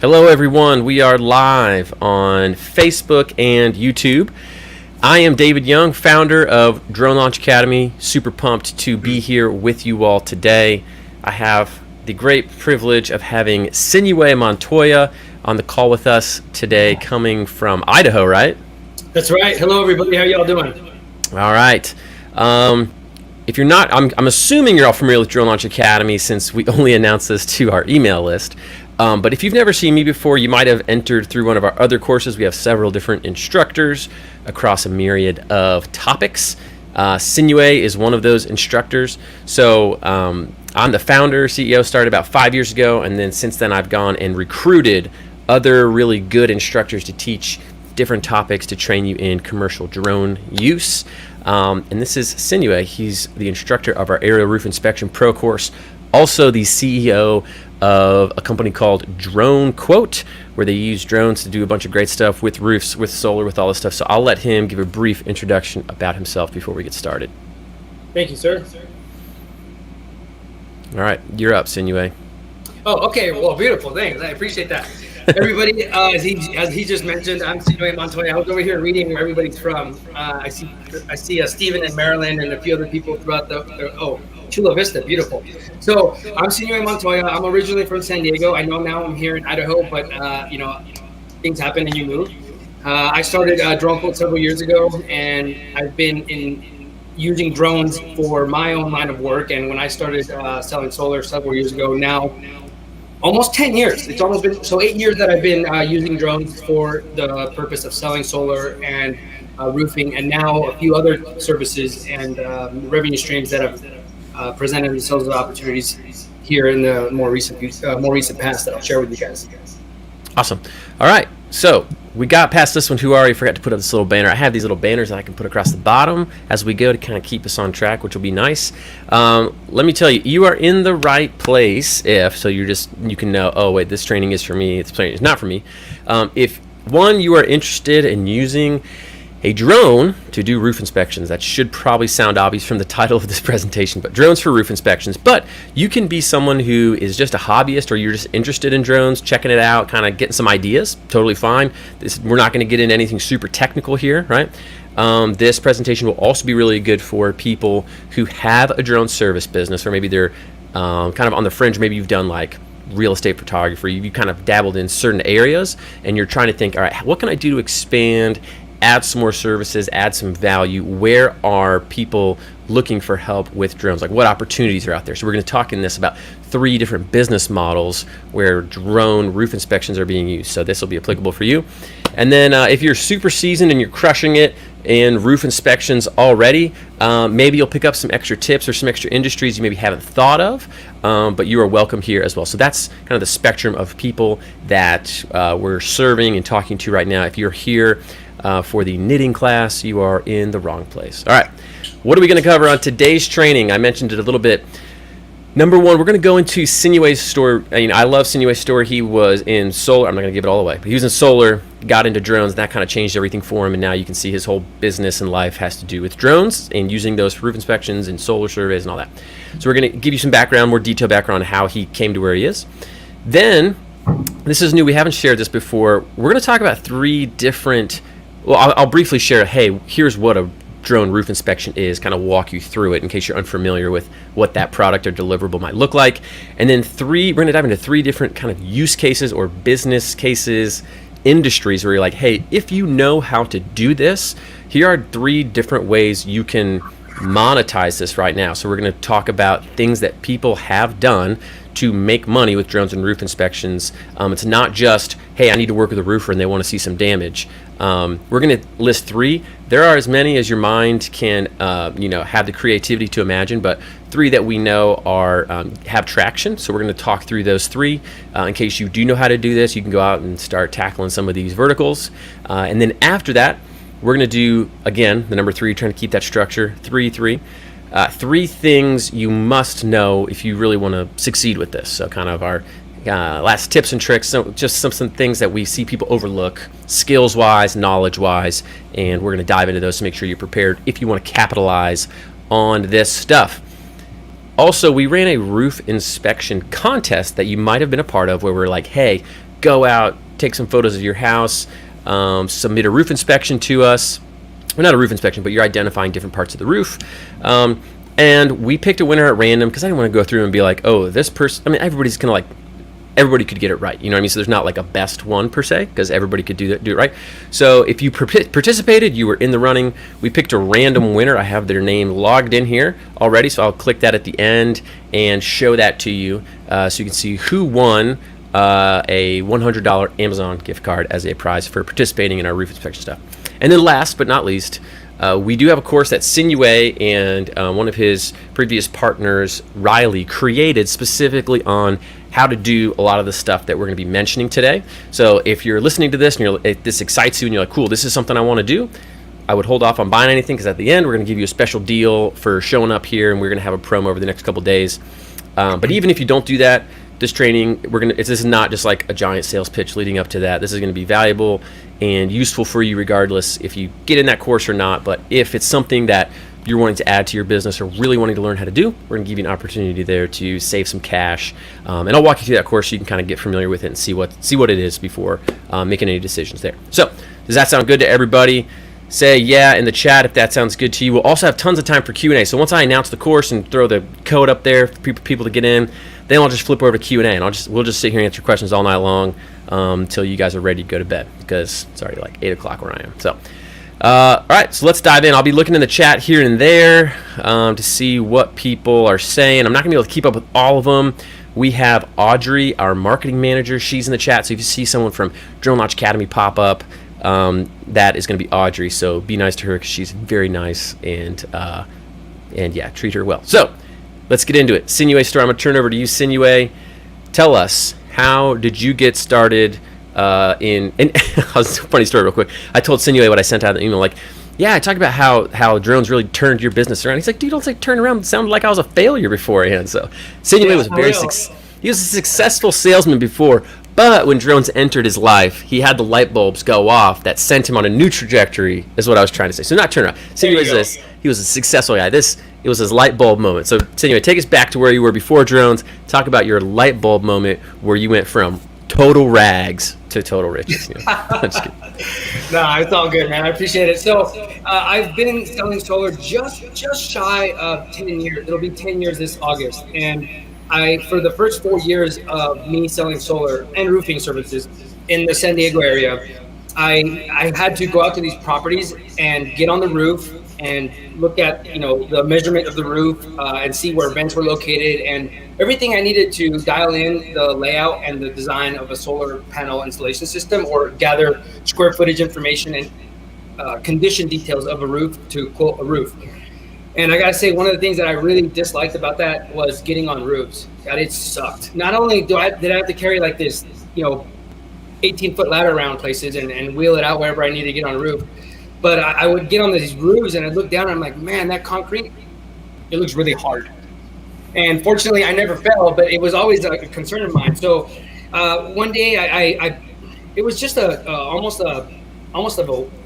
Hello, everyone. We are live on Facebook and YouTube. I am David Young, founder of Drone Launch Academy. Super pumped to be here with you all today. I have the great privilege of having Sinuhe Montoya on the call with us today, coming from Idaho, right? That's right. Hello, everybody. How y'all doing? All right. If you're not, I'm assuming you're all familiar with Drone Launch Academy since we only announced this to our email list. But if you've never seen me before, you might have entered through one of our other courses. We have several different instructors across a myriad of topics. Sinuhe is one of those instructors. So I'm the founder, CEO, started about 5 years ago, and then since then I've gone and recruited other really good instructors to teach different topics to train you in commercial drone use. And this is Sinuhe. He's the instructor of our Aerial Roof Inspection Pro course, also the CEO of a company called Drone Quote, where they use drones to do a bunch of great stuff with roofs, with solar, with all this stuff. So I'll let him give a brief introduction about himself before we get started. Thank you, sir. All right, you're up, Sinuhe. Oh, okay. Well, beautiful. Thanks. I appreciate that. Everybody, as he just mentioned, I'm Sinuhe Montoya. I was over here reading where everybody's from. I see Stephen in Maryland and a few other people throughout Chula Vista. Beautiful. So I'm Sinuhe Montoya. I'm originally from San Diego. I know now I'm here in Idaho, but things happen and you move. I started Drone Quote several years ago, and I've been using drones for my own line of work. And when I started selling solar several years ago, now almost 10 years. It's almost been 8 years that I've been using drones for the purpose of selling solar and roofing, and now a few other services and revenue streams that have presented themselves as opportunities here in the more recent past that I'll share with you guys. Awesome. All right. So we got past this one. Who already forgot to put up this little banner. I have these little banners that I can put across the bottom as we go to kind of keep us on track, which will be nice. Let me tell you, you are in the right place if you can know, oh wait, this training is for me, it's not for me. If one, you are interested in using a drone to do roof inspections. That should probably sound obvious from the title of this presentation, but drones for roof inspections. But you can be someone who is just a hobbyist, or you're just interested in drones, checking it out, kind of getting some ideas. Totally fine. We're not going to get into anything super technical here, right? This presentation will also be really good for people who have a drone service business, or maybe they're kind of on the fringe. Maybe you've done like real estate photography. You kind of dabbled in certain areas, and you're trying to think, all right, what can I do to expand, add some more services, add some value? Where are people looking for help with drones? Like, what opportunities are out there? So we're going to talk in this about 3 different business models where drone roof inspections are being used. So this will be applicable for you. And then if you're super seasoned and you're crushing it in roof inspections already, maybe you'll pick up some extra tips or some extra industries you maybe haven't thought of, but you are welcome here as well. So that's kind of the spectrum of people that we're serving and talking to right now. If you're here for the knitting class, you are in the wrong place. All right, what are we going to cover on today's training? I mentioned it a little bit. Number one, we're going to go into Sinuhe's story. I love Sinuhe's story. He was in solar. I'm not going to give it all away, but he was in solar, got into drones, and that kind of changed everything for him. And now you can see his whole business and life has to do with drones and using those for roof inspections and solar surveys and all that. So we're going to give you some background, more detailed background on how he came to where he is. Then, this is new. We haven't shared this before. We're going to talk about 3 different. Well, I'll briefly share, hey, here's what a drone roof inspection is, kind of walk you through it in case you're unfamiliar with what that product or deliverable might look like. And then we're going to dive into 3 different kind of use cases or business cases, industries where you're like, hey, if you know how to do this, here are 3 different ways you can monetize this right now. So we're going to talk about things that people have done to make money with drones and roof inspections. It's not just, hey, I need to work with a roofer and they want to see some damage. We're going to list 3. There are as many as your mind can, have the creativity to imagine, but 3 that we know are have traction. So we're going to talk through those 3. In case you do know how to do this, you can go out and start tackling some of these verticals. And then after that, we're going to do, again, the number 3, trying to keep that structure, 3-3. 3 things you must know if you really want to succeed with this. So kind of our last tips and tricks, so just some things that we see people overlook, skills-wise, knowledge-wise, and we're going to dive into those to make sure you're prepared if you want to capitalize on this stuff. Also, we ran a roof inspection contest that you might have been a part of where we're like, hey, go out, take some photos of your house, submit a roof inspection to us. Well, not a roof inspection, but you're identifying different parts of the roof. And we picked a winner at random because I didn't want to go through and be like, oh, this person. I mean, everybody's kind of like, everybody could get it right. You know what I mean? So there's not like a best one per se, because everybody could do it right. So if you participated, you were in the running. We picked a random winner. I have their name logged in here already, so I'll click that at the end and show that to you, so you can see who won a $100 Amazon gift card as a prize for participating in our roof inspection stuff. And then last but not least, we do have a course that Sinuhe and one of his previous partners, Riley, created specifically on how to do a lot of the stuff that we're going to be mentioning today. So if you're listening to this and this excites you and you're like, cool, this is something I want to do, I would hold off on buying anything, because at the end we're going to give you a special deal for showing up here, and we're going to have a promo over the next couple days. But even if you don't do that, this training, this is not just like a giant sales pitch leading up to that. This is going to be valuable and useful for you regardless if you get in that course or not. But if it's something that you're wanting to add to your business or really wanting to learn how to do, we're going to give you an opportunity there to save some cash. And I'll walk you through that course so you can kind of get familiar with it and see what it is before making any decisions there. So does that sound good to everybody? Say yeah in the chat if that sounds good to you. We'll also have tons of time for Q&A. So once I announce the course and throw the code up there for people to get in, then I'll just flip over to Q&A, and we'll just sit here and answer questions all night long until you guys are ready to go to bed, because it's already like 8 o'clock where I am. So all right, so let's dive in. I'll be looking in the chat here and there to see what people are saying. I'm not going to be able to keep up with all of them. We have Audrey, our marketing manager. She's in the chat, so if you see someone from Drone Launch Academy pop up, that is going to be Audrey. So be nice to her, because she's very nice, and yeah, treat her well. So let's get into it. Sinuhe Store, I'm going to turn over to you, Sinuhe. Tell us, how did you get started and funny story real quick. I told Sinuhe what I sent out in the email, like, yeah, I talked about how drones really turned your business around. He's like, dude, don't say turn around. It sounded like I was a failure beforehand. So Sinuhe was he was a successful salesman before, but when drones entered his life, he had the light bulbs go off that sent him on a new trajectory, is what I was trying to say. So not turn around. Sinuhe he was a successful guy. It was his light bulb moment. So Sinuhe, take us back to where you were before drones. Talk about your light bulb moment where you went from total rags to total riches. You know? No, it's all good, man. I appreciate it. So I've been selling solar just shy of 10 years. It'll be 10 years this August. And for the first 4 years of me selling solar and roofing services in the San Diego area, I had to go out to these properties and get on the roof and look at, the measurement of the roof and see where vents were located and everything I needed to dial in the layout and the design of a solar panel installation system, or gather square footage information and condition details of a roof to quote a roof. And I gotta say, one of the things that I really disliked about that was getting on roofs. God, it sucked. Not only did I have to carry like this, 18-foot ladder around places and wheel it out wherever I needed to get on a roof, but I would get on these roofs and I'd look down and I'm like, man, that concrete, it looks really hard. And fortunately, I never fell, but it was always a concern of mine. So one day, it was just almost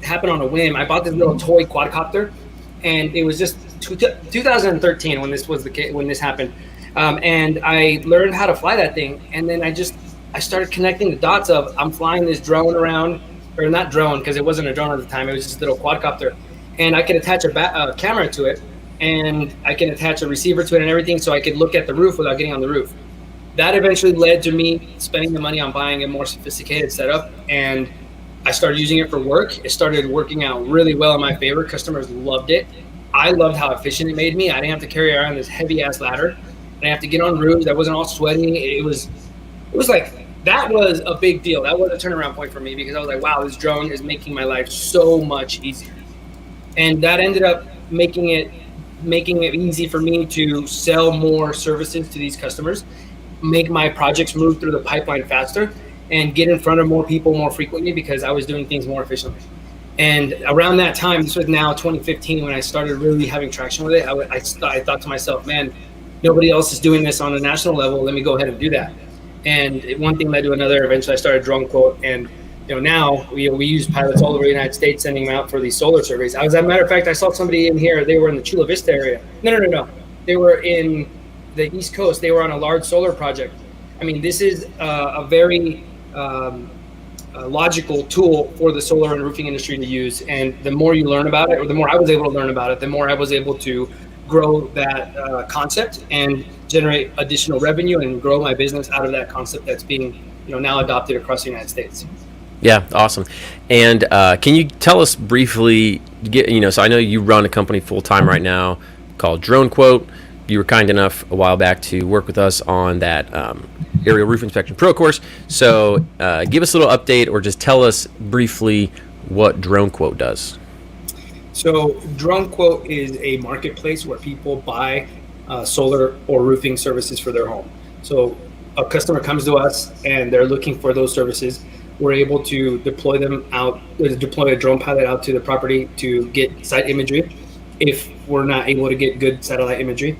happened on a whim. I bought this little toy quadcopter, and it was just 2013 when this happened. And I learned how to fly that thing, and then I started connecting the dots of I'm flying this drone around, or not drone because it wasn't a drone at the time. It was just a little quadcopter, and I could attach a camera to it. And I can attach a receiver to it and everything, so I could look at the roof without getting on the roof. That eventually led to me spending the money on buying a more sophisticated setup, and I started using it for work. It started working out really well in my favor. Customers loved it. I loved how efficient it made me. I didn't have to carry around this heavy ass ladder. I didn't have to get on roofs. I wasn't all sweaty. It was like, that was a big deal. That was a turnaround point for me, because I was like, wow, this drone is making my life so much easier. And that ended up making it easy for me to sell more services to these customers, make my projects move through the pipeline faster, and get in front of more people more frequently because I was doing things more efficiently. And around that time, this was now 2015, when I started really having traction with it, I thought to myself, man, nobody else is doing this on a national level. Let me go ahead and do that. And one thing led to another. Eventually, I started Drone Quote, and now we use pilots all over the United States, sending them out for these solar surveys. As a matter of fact, I saw somebody in here. They were in the Chula Vista area. No. They were in the East Coast. They were on a large solar project. I mean, this is a very logical tool for the solar and roofing industry to use. And the more you learn about it, or the more I was able to learn about it, the more I was able to grow that concept and generate additional revenue and grow my business out of that concept that's being now adopted across the United States. Yeah, awesome. And can you tell us briefly, so I know you run a company full time right now called Drone Quote. You were kind enough a while back to work with us on that Aerial Roof Inspection Pro course. So give us a little update, or just tell us briefly what Drone Quote does. So Drone Quote is a marketplace where people buy solar or roofing services for their home. So a customer comes to us and they're looking for those services. We're able to deploy a drone pilot out to the property to get site imagery if we're not able to get good satellite imagery.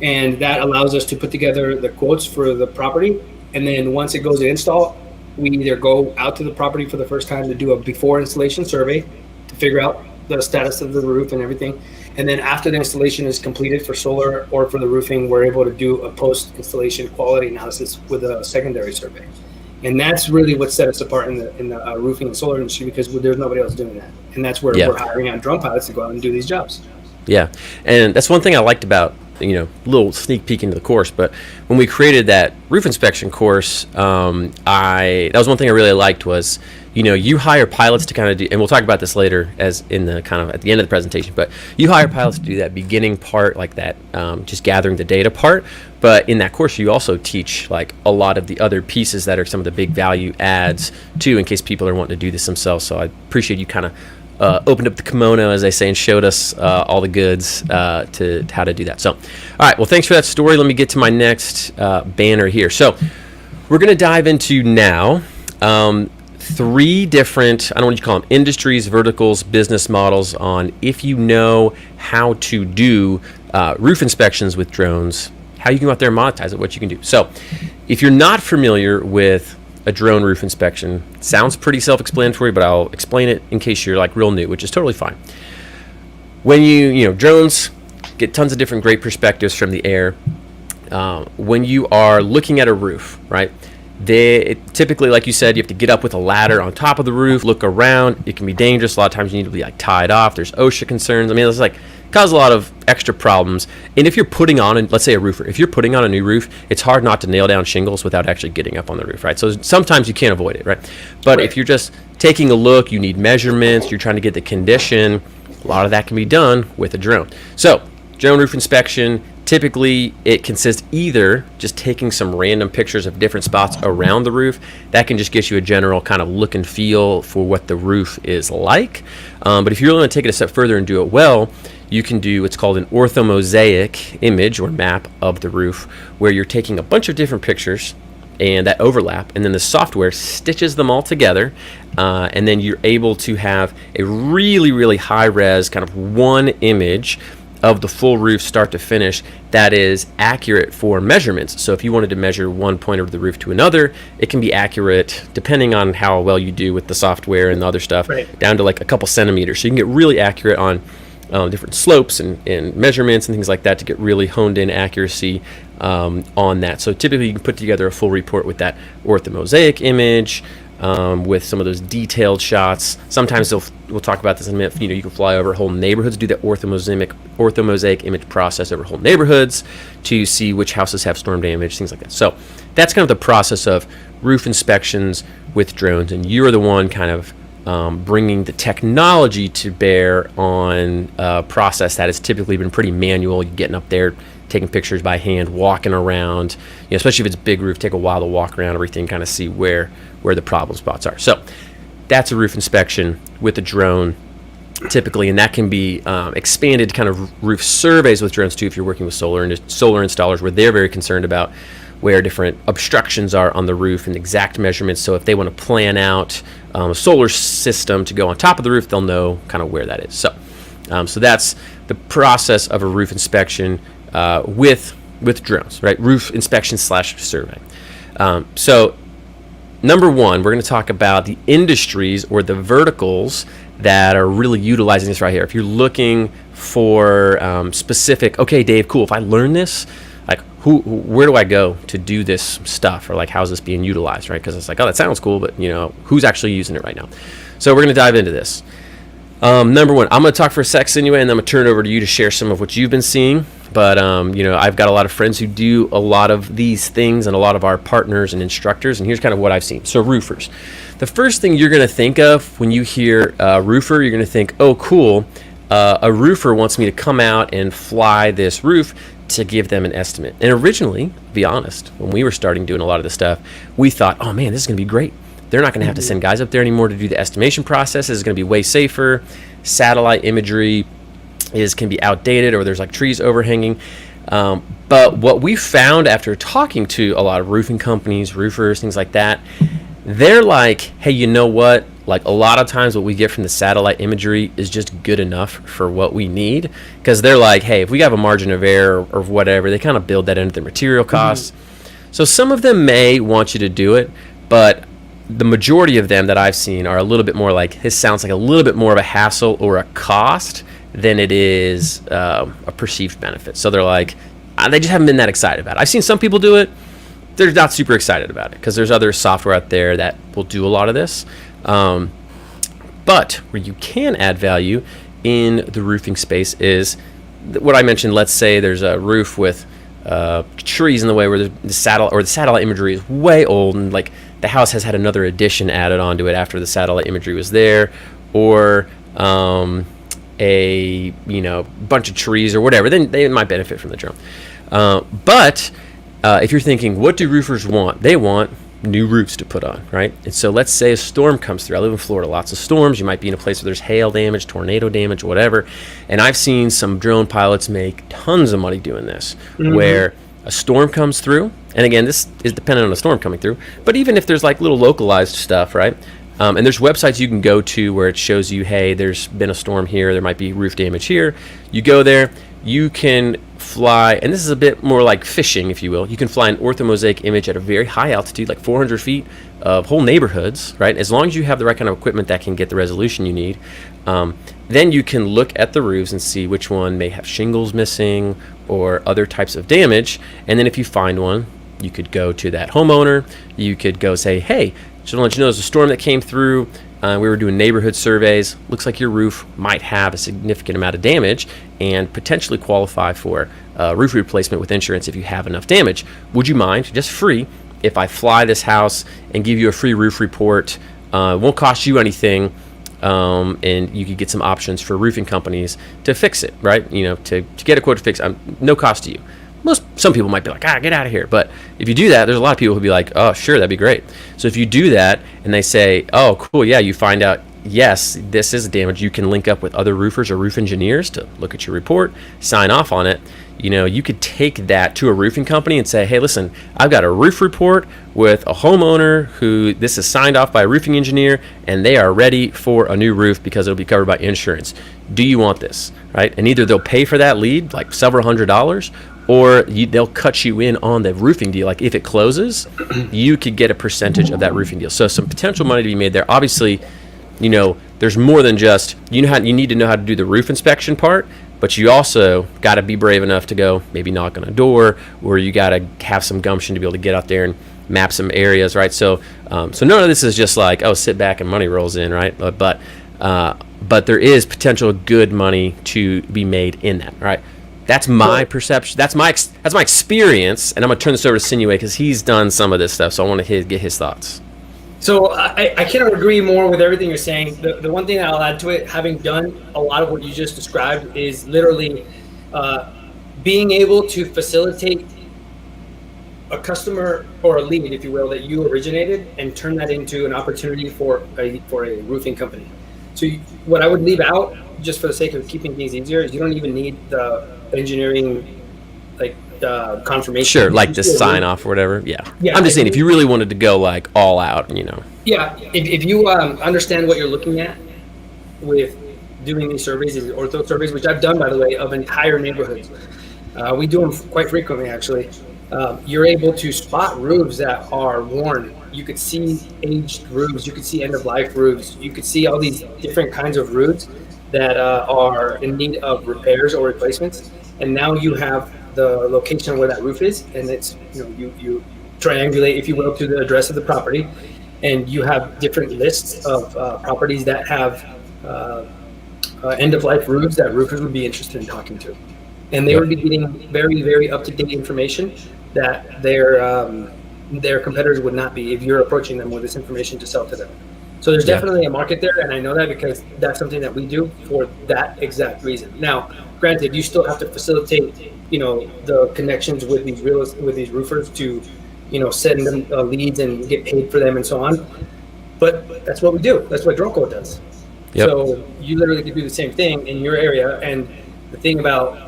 And that allows us to put together the quotes for the property. And then once it goes to install, we either go out to the property for the first time to do a before installation survey to figure out the status of the roof and everything. And then after the installation is completed for solar or for the roofing, we're able to do a post-installation quality analysis with a secondary survey. And that's really what set us apart in the roofing and solar industry, because there's nobody else doing that. And that's where we're hiring out drone pilots to go out and do these jobs. Yeah, and that's one thing I liked about, little sneak peek into the course, but when we created that roof inspection course, that was one thing I really liked was, you hire pilots to kind of do, and we'll talk about this later as in the kind of at the end of the presentation, but you hire pilots to do that beginning part, like that, just gathering the data part. But in that course, you also teach like a lot of the other pieces that are some of the big value adds too, in case people are wanting to do this themselves. So I appreciate you kind of opened up the kimono, as they say, and showed us all the goods to how to do that. So, all right, well, thanks for that story. Let me get to my next banner here. So we're going to dive into now 3 different, I don't know what you call them, industries, verticals, business models on if you know how to do roof inspections with drones, how you can go out there and monetize it, what you can do. So if you're not familiar with a drone roof inspection, sounds pretty self-explanatory, but I'll explain it in case you're like real new, which is totally fine. When drones get tons of different great perspectives from the air. When you are looking at a roof, right? Typically, like you said, you have to get up with a ladder on top of the roof, look around. It can be dangerous. A lot of times you need to be like tied off. There's OSHA concerns. I mean, it's like cause a lot of extra problems. And if you're putting on, let's say a roofer, if you're putting on a new roof, it's hard not to nail down shingles without actually getting up on the roof, right? So sometimes you can't avoid it, right? But if you're just taking a look, you need measurements, you're trying to get the condition, a lot of that can be done with a drone. So drone roof inspection, typically it consists either just taking some random pictures of different spots around the roof. That can just get you a general kind of look and feel for what the roof is like. But if you're really going to take it a step further and do it well, you can do what's called an orthomosaic image or map of the roof, where you're taking a bunch of different pictures and that overlap, and then the software stitches them all together, and then you're able to have a really, really high-res kind of one image of the full roof start to finish that is accurate for measurements. So if you wanted to measure one point of the roof to another, it can be accurate depending on how well you do with the software and the other stuff, down to like a couple centimeters. So you can get really accurate on different slopes and measurements and things like that to get really honed in accuracy on that. So typically you can put together a full report with that orthomosaic image, with some of those detailed shots. Sometimes we'll talk about this in a minute. You can fly over whole neighborhoods, do that orthomosaic image process over whole neighborhoods to see which houses have storm damage, things like that. So that's kind of the process of roof inspections with drones, and you're the one kind of bringing the technology to bear on a process that has typically been pretty manual. You're getting up there, taking pictures by hand, walking around, especially if it's a big roof, take a while to walk around everything, kind of see where the problem spots are. So that's a roof inspection with a drone typically, and that can be expanded kind of roof surveys with drones too if you're working with solar installers, where they're very concerned about where different obstructions are on the roof and exact measurements. So if they want to plan out a solar system to go on top of the roof, they'll know kind of where that is. So that's the process of a roof inspection with drones, right? Roof inspection / survey. So number one, we're going to talk about the industries or the verticals that are really utilizing this right here. If you're looking for specific, okay, Dave, cool. If I learn this, like where do I go to do this stuff, or like how's this being utilized, right? Because it's like, oh, that sounds cool, but who's actually using it right now? So we're gonna dive into this. Number one, I'm going to talk for a sec, Sinuhe, and then I'm going to turn it over to you to share some of what you've been seeing. But, I've got a lot of friends who do a lot of these things, and a lot of our partners and instructors, and here's kind of what I've seen. So roofers. The first thing you're going to think of when you hear roofer, you're going to think, oh, cool, a roofer wants me to come out and fly this roof to give them an estimate. And originally, to be honest, when we were starting doing a lot of this stuff, we thought, oh, man, this is going to be great. They're not going to have to send guys up there anymore to do the estimation process. It's going to be way safer. Satellite imagery can be outdated, or there's like trees overhanging. But what we found after talking to a lot of roofing companies, roofers, things like that, they're like, hey, you know what? Like a lot of times what we get from the satellite imagery is just good enough for what we need. Because they're like, hey, if we have a margin of error or whatever, they kind of build that into the material costs. So some of them may want you to do it, but the majority of them that I've seen are a little bit more like, this sounds like a little bit more of a hassle or a cost than it is a perceived benefit. So they're like, they just haven't been that excited about it. I've seen some people do it. They're not super excited about it because there's other software out there that will do a lot of this. But where you can add value in the roofing space is what I mentioned. Let's say there's a roof with trees in the way, where the satellite imagery is way old, and like the house has had another addition added onto it after the satellite imagery was there, or a bunch of trees or whatever. Then they might benefit from the drone. But if you're thinking, what do roofers want? They want new roofs to put on, right? And so let's say a storm comes through. I live in Florida, lots of storms. You might be in a place where there's hail damage, tornado damage, whatever. And I've seen some drone pilots make tons of money doing this, where a storm comes through. And again, this is dependent on a storm coming through. But even if there's like little localized stuff, right? And there's websites you can go to where it shows you, hey, there's been a storm here. There might be roof damage here. You go there. You can fly, and this is a bit more like fishing, if you will. You can fly an orthomosaic image at a very high altitude, like 400 feet, of whole neighborhoods, right? As long as you have the right kind of equipment that can get the resolution you need, then you can look at the roofs and see which one may have shingles missing or other types of damage. And then if you find one, you could go to that homeowner. You could go say, hey, just want to let you know there's a storm that came through. We were doing neighborhood surveys. Looks like your roof might have a significant amount of damage and potentially qualify for roof replacement with insurance if you have enough damage. Would you mind, just free, if I fly this house and give you a free roof report? It won't cost you anything, and you could get some options for roofing companies to fix it, right? To get a quote to fix it, no cost to you. Some people might be like, get out of here. But if you do that, there's a lot of people who'll be like, oh, sure, that'd be great. So if you do that and they say, oh, cool, yeah, you find out, yes, this is damage, you can link up with other roofers or roof engineers to look at your report, sign off on it. You could take that to a roofing company and say, hey, listen, I've got a roof report with a homeowner who this is signed off by a roofing engineer, and they are ready for a new roof because it'll be covered by insurance. Do you want this, right? And either they'll pay for that lead, like several $100s, or they'll cut you in on the roofing deal. Like if it closes, you could get a percentage of that roofing deal. So some potential money to be made there. Obviously, there's more than just, you need to know how to do the roof inspection part, but you also got to be brave enough to go maybe knock on a door, or you got to have some gumption to be able to get out there and map some areas, right? So none of this is just like, oh, sit back and money rolls in, right? But there is potential good money to be made in that, right? That's my perception. That's my experience, and I'm gonna turn this over to Sinuhe because he's done some of this stuff. So I want to get his thoughts. So I cannot agree more with everything you're saying. The one thing I'll add to it, having done a lot of what you just described, is literally being able to facilitate a customer or a lead, if you will, that you originated, and turn that into an opportunity for a roofing company. So what I would leave out, just for the sake of keeping things easier, is you don't even need the engineering, like the confirmation. Sure, like the sign off or whatever. Yeah. I'm just saying, if you really wanted to go like all out, Yeah, if you understand what you're looking at with doing these surveys, these ortho surveys, which I've done, by the way, of entire neighborhoods. We do them quite frequently, actually. You're able to spot roofs that are worn. You could see aged roofs. You could see end-of-life roofs. You could see all these different kinds of roofs that are in need of repairs or replacements. And now you have the location where that roof is, and it's, you triangulate, if you will, to the address of the property, and you have different lists of properties that have end of life roofs that roofers would be interested in talking to, and they Yep. would be getting very, very up to date information that their competitors would not be if you're approaching them with this information to sell to them. So there's Yeah. definitely a market there, and I know that because that's something that we do for that exact reason. Now, granted, you still have to facilitate, the connections with these roofers to, send them leads and get paid for them and so on. But that's what we do. That's what Drone Code does. Yep. So you literally could do the same thing in your area. And the thing about,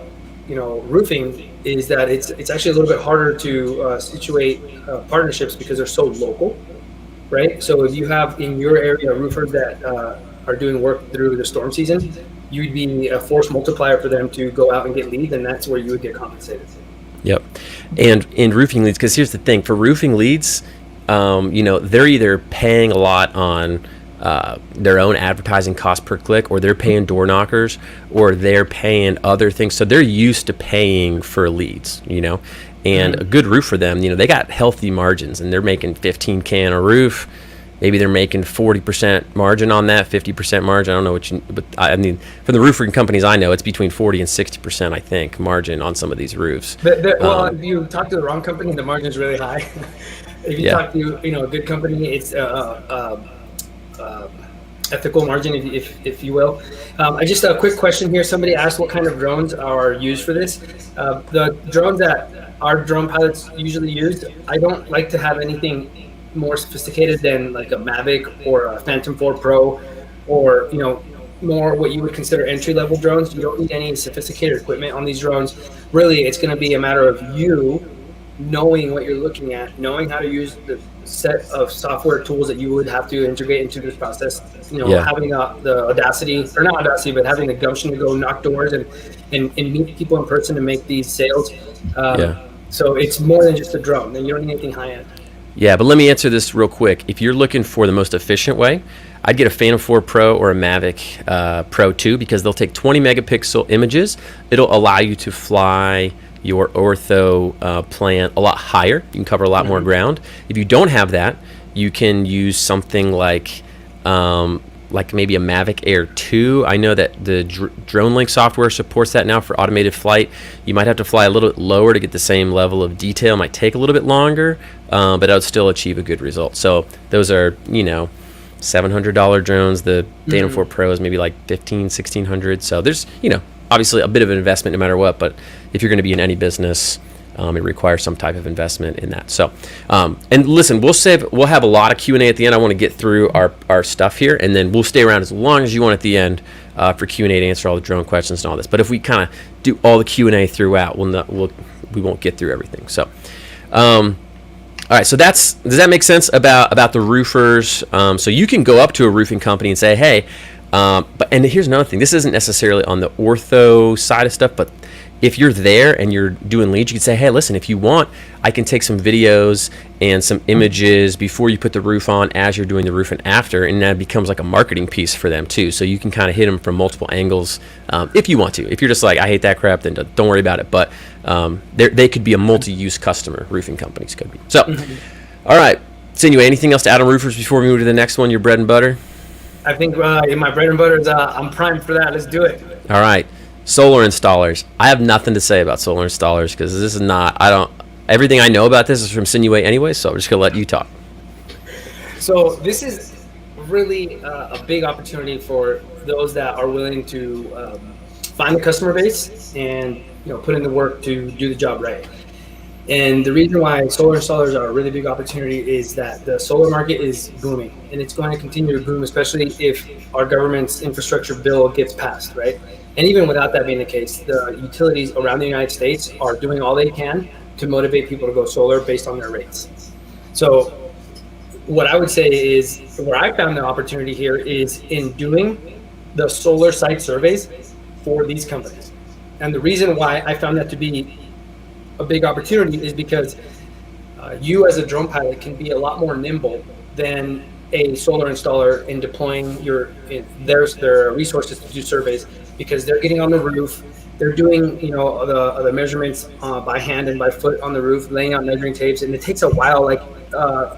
roofing is that it's actually a little bit harder to situate partnerships because they're so local, right? So if you have in your area roofers that are doing work through the storm season, you'd be a force multiplier for them to go out and get leads, and that's where you would get compensated. Yep. And in roofing leads, because here's the thing, for roofing leads, they're either paying a lot on their own advertising cost per click, or they're paying door knockers, or they're paying other things. So they're used to paying for leads, and a good roof for them, they got healthy margins, and they're making $15K on a roof. Maybe they're making 40% margin on that, 50% margin. I don't know but I mean, from the roofing companies I know, it's between 40 and 60%, I think, margin on some of these roofs. Well, if you talk to the wrong company, the margin is really high. If you Yeah. talk to, a good company, it's ethical margin, if you will. I just a quick question here. Somebody asked what kind of drones are used for this. The drones that our drone pilots usually use, I don't like to have anything more sophisticated than like a Mavic or a Phantom 4 Pro, or more what you would consider entry-level drones. You don't need any sophisticated equipment on these drones. Really, it's going to be a matter of you knowing what you're looking at, knowing how to use the set of software tools that you would have to integrate into this process. Having the audacity, or not audacity, but having the gumption to go knock doors and meet people in person and make these sales. So it's more than just a drone, and you don't need anything high end. Yeah, but let me answer this real quick. If you're looking for the most efficient way, I'd get a Phantom 4 Pro or a Mavic Pro 2, because they'll take 20 megapixel images. It'll allow you to fly your ortho plan a lot higher. You can cover a lot more ground. If you don't have that, you can use something like maybe a Mavic Air 2. I know that the DroneLink software supports that now for automated flight. You might have to fly a little bit lower to get the same level of detail. It might take a little bit longer, but it would still achieve a good result. So those are, $700 drones. The Phantom 4 Pro is maybe like $1,500-$1,600. So there's, obviously a bit of an investment no matter what, but if you're going to be in any business, it requires some type of investment in that. So, and listen, we'll have a lot of Q&A at the end. I want to get through our stuff here, and then we'll stay around as long as you want at the end for Q&A to answer all the drone questions and all this. But if we kind of do all the Q&A throughout, we won't get through everything. So, all right. So does that make sense about the roofers? So you can go up to a roofing company and say, hey, and here's another thing. This isn't necessarily on the ortho side of stuff, but if you're there and you're doing leads, you can say, hey, listen, if you want, I can take some videos and some images before you put the roof on, as you're doing the roof and after, and that becomes like a marketing piece for them too. So you can kind of hit them from multiple angles if you want to. If you're just like, I hate that crap, then don't worry about it. But they could be a multi-use customer, roofing companies could be. So, all right. Sinuhe, anything else to add on roofers before we move to the next one, your bread and butter? I think my bread and butter is I'm primed for that. Let's do it. All right. Solar installers. I have nothing to say about solar installers because this is not, everything I know about this is from Sinuhe anyway, so I'm just going to let you talk. So this is really a big opportunity for those that are willing to find the customer base and put in the work to do the job right. And the reason why solar installers are a really big opportunity is that the solar market is booming, and it's going to continue to boom, especially if our government's infrastructure bill gets passed, right? And even without that being the case, the utilities around the United States are doing all they can to motivate people to go solar based on their rates. So what I would say is, where I found the opportunity here is in doing the solar site surveys for these companies. And the reason why I found that to be a big opportunity is because you as a drone pilot can be a lot more nimble than a solar installer in deploying their resources to do surveys, because they're getting on the roof, They're doing, the measurements by hand and by foot on the roof, laying out measuring tapes, and it takes a while. Like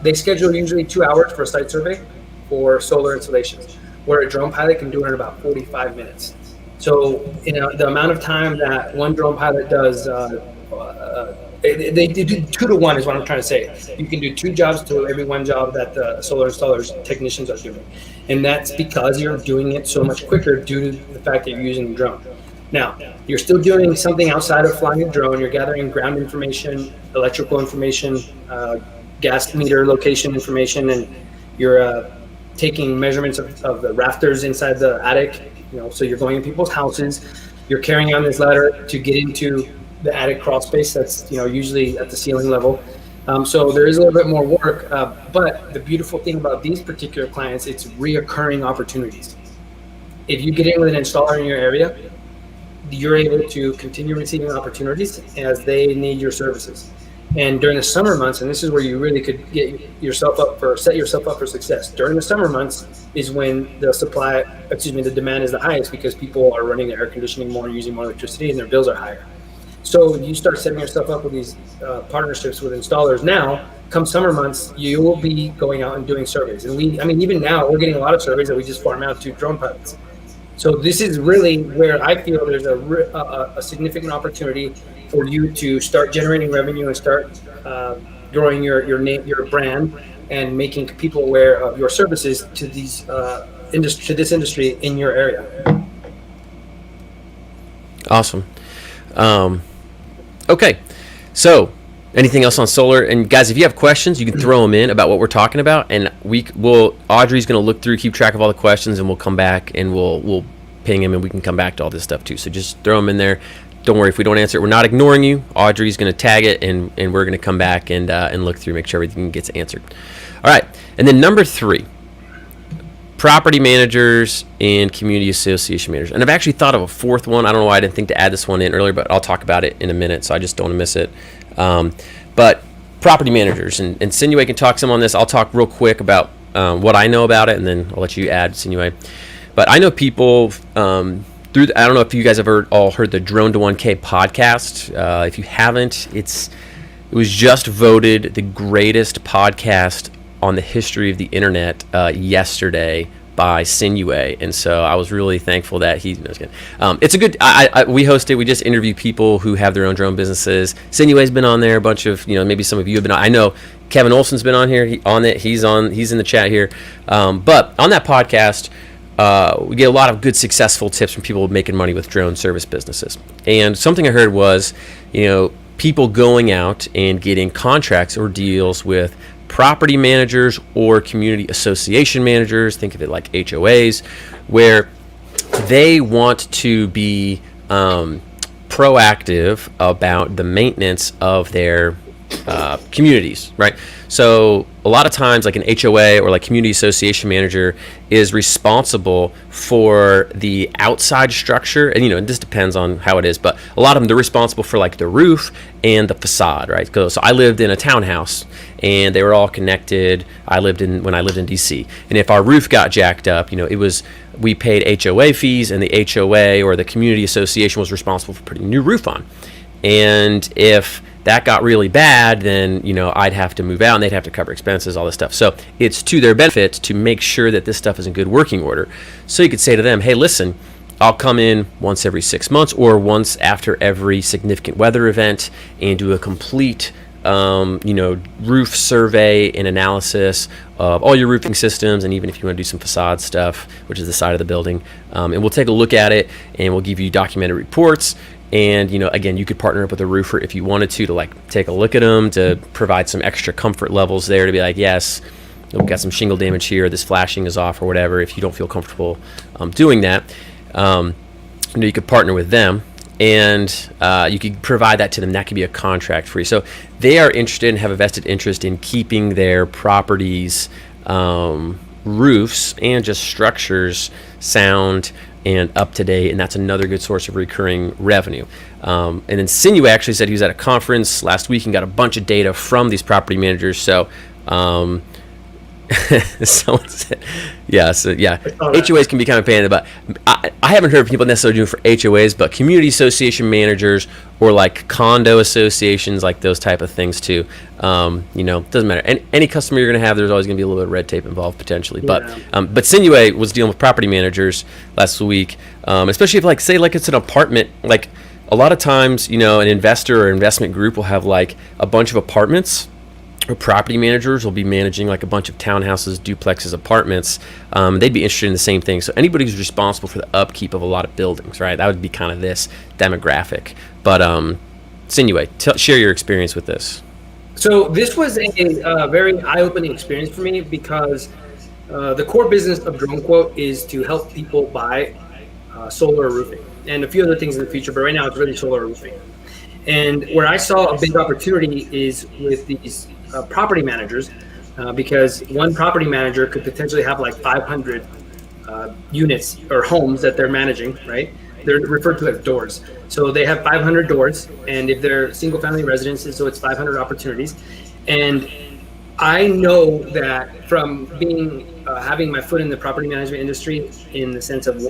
they schedule usually 2 hours for a site survey for solar installations, where a drone pilot can do it in about 45 minutes. So, the amount of time that one drone pilot does, they do 2 to 1 is what I'm trying to say. You can do 2 jobs to every 1 job that the solar installers technicians are doing, and that's because you're doing it so much quicker due to the fact that you're using a drone. Now, you're still doing something outside of flying a drone. You're gathering ground information, electrical information, gas meter location information, and you're taking measurements of the rafters inside the attic. So you're going in people's houses. You're carrying on this ladder to get into the attic crawl space that's usually at the ceiling level. So there is a little bit more work, but the beautiful thing about these particular clients, it's reoccurring opportunities. If you get in with an installer in your area, you're able to continue receiving opportunities as they need your services. And during the summer months, and this is where you really could set yourself up for success. During the summer months is when the demand is the highest, because people are running their air conditioning more, using more electricity, and their bills are higher. So you start setting yourself up with these partnerships with installers. Now, come summer months, you will be going out and doing surveys. And even now, we're getting a lot of surveys that we just farm out to drone pilots. So this is really where I feel there's a significant opportunity for you to start generating revenue and start growing your name, your brand, and making people aware of your services to this industry in your area. Awesome. Okay, so anything else on solar? And guys, if you have questions, you can throw them in about what we're talking about, and Audrey's going to look through, keep track of all the questions, and we'll come back and we'll ping him, and we can come back to all this stuff too. So just throw them in there. Don't worry if we don't answer it. We're not ignoring you. Audrey's going to tag it, and we're going to come back and look through, make sure everything gets answered. All right, and then number 3, property managers and community association managers. And I've actually thought of a 4th one. I don't know why I didn't think to add this one in earlier, but I'll talk about it in a minute, so I just don't want to miss it. But property managers, and Sinuhe can talk some on this. I'll talk real quick about what I know about it, and then I'll let you add, Sinuhe. But I know people I don't know if you guys have all heard the Drone to 1K podcast. If you haven't, it was just voted the greatest podcast on the history of the internet yesterday by Sinuhe, and so I was really thankful that it's a good. We host it. We just interview people who have their own drone businesses. Sinuhe's been on there. A bunch of maybe some of you have been on. I know Kevin Olson's been on here. He's in the chat here. But on that podcast, we get a lot of good successful tips from people making money with drone service businesses. And something I heard was, people going out and getting contracts or deals with property managers or community association managers, think of it like HOAs, where they want to be proactive about the maintenance of their communities, right? So a lot of times, like an HOA or like community association manager is responsible for the outside structure, and this depends on how it is, but a lot of them, they're responsible for like the roof and the facade, right? So I lived in a townhouse and they were all connected. When I lived in DC, and if our roof got jacked up, we paid HOA fees, and the HOA or the community association was responsible for putting a new roof on. And if that got really bad, then I'd have to move out, and they'd have to cover expenses, all this stuff. So it's to their benefit to make sure that this stuff is in good working order. So you could say to them, hey, listen, I'll come in once every 6 months or once after every significant weather event and do a complete roof survey and analysis of all your roofing systems, and even if you want to do some facade stuff, which is the side of the building, and we'll take a look at it, and we'll give you documented reports. And again, you could partner up with a roofer if you wanted to like take a look at them, to provide some extra comfort levels there, to be like, yes, we've got some shingle damage here, this flashing is off, or whatever. If you don't feel comfortable doing that, you could partner with them, and you could provide that to them. That could be a contract for you. So they are interested and have a vested interest in keeping their properties, roofs, and just structures sound and up to date, and that's another good source of recurring revenue. And then Sinuhe actually said he was at a conference last week and got a bunch of data from these property managers. So Someone said, yeah, so yeah, I saw that. HOAs can be kind of a pain in the butt. I haven't heard of people necessarily doing it for HOAs, but community association managers or like condo associations, like those type of things too. Doesn't matter. Any customer you're going to have, there's always going to be a little bit of red tape involved potentially. Yeah. But Sinuhe was dealing with property managers last week, especially if like say like it's an apartment like. A lot of times, an investor or investment group will have like a bunch of apartments, or property managers will be managing like a bunch of townhouses, duplexes, apartments. They'd be interested in the same thing. So anybody who's responsible for the upkeep of a lot of buildings, right? That would be kind of this demographic. But Sinuhe, share your experience with this. So this was a very eye-opening experience for me because the core business of Drone Quote is to help people buy solar roofing and a few other things in the future. But right now, it's really solar roofing. And where I saw a big opportunity is with these property managers, because one property manager could potentially have like 500 units or homes that they're managing, right? They're referred to as doors. So they have 500 doors, and if they're single family residences, so it's 500 opportunities. And I know that from being having my foot in the property management industry, in the sense of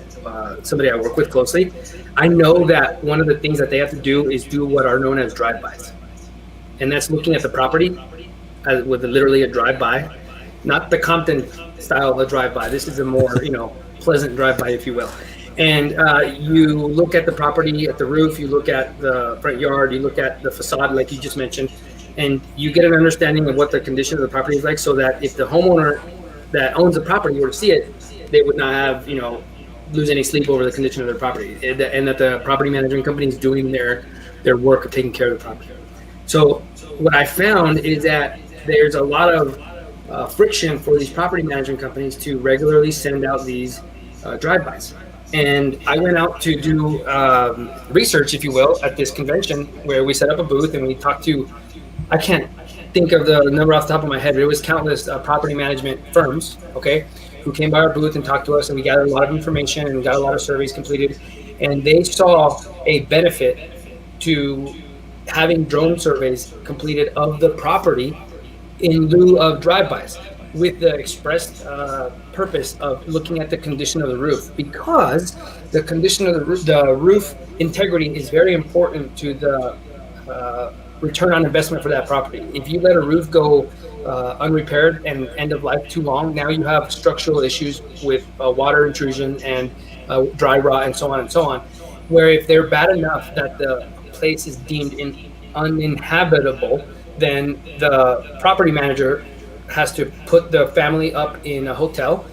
somebody I work with closely, I know that one of the things that they have to do is do what are known as drive-bys, and that's looking at the property with literally a drive-by, not the Compton style of a drive-by. This is a more pleasant drive-by, if you will. And you look at the property, at the roof, you look at the front yard, you look at the facade, like you just mentioned, and you get an understanding of what the condition of the property is like, so that if the homeowner that owns the property were to see it, they would not have, lose any sleep over the condition of their property, and that the property management company is doing their work of taking care of the property. So what I found is that there's a lot of friction for these property management companies to regularly send out these drive-bys. And I went out to do research, if you will, at this convention where we set up a booth and we talked to, I can't think of the number off the top of my head, but it was countless property management firms, okay, who came by our booth and talked to us, and we gathered a lot of information and got a lot of surveys completed. And they saw a benefit to having drone surveys completed of the property in lieu of drive-bys, with the expressed purpose of looking at the condition of the roof, because the condition of the roof integrity is very important to the return on investment for that property. If you let a roof go unrepaired and end of life too long, now you have structural issues with water intrusion and dry rot and so on and so on, where if they're bad enough that the place is deemed uninhabitable, then the property manager has to put the family up in a hotel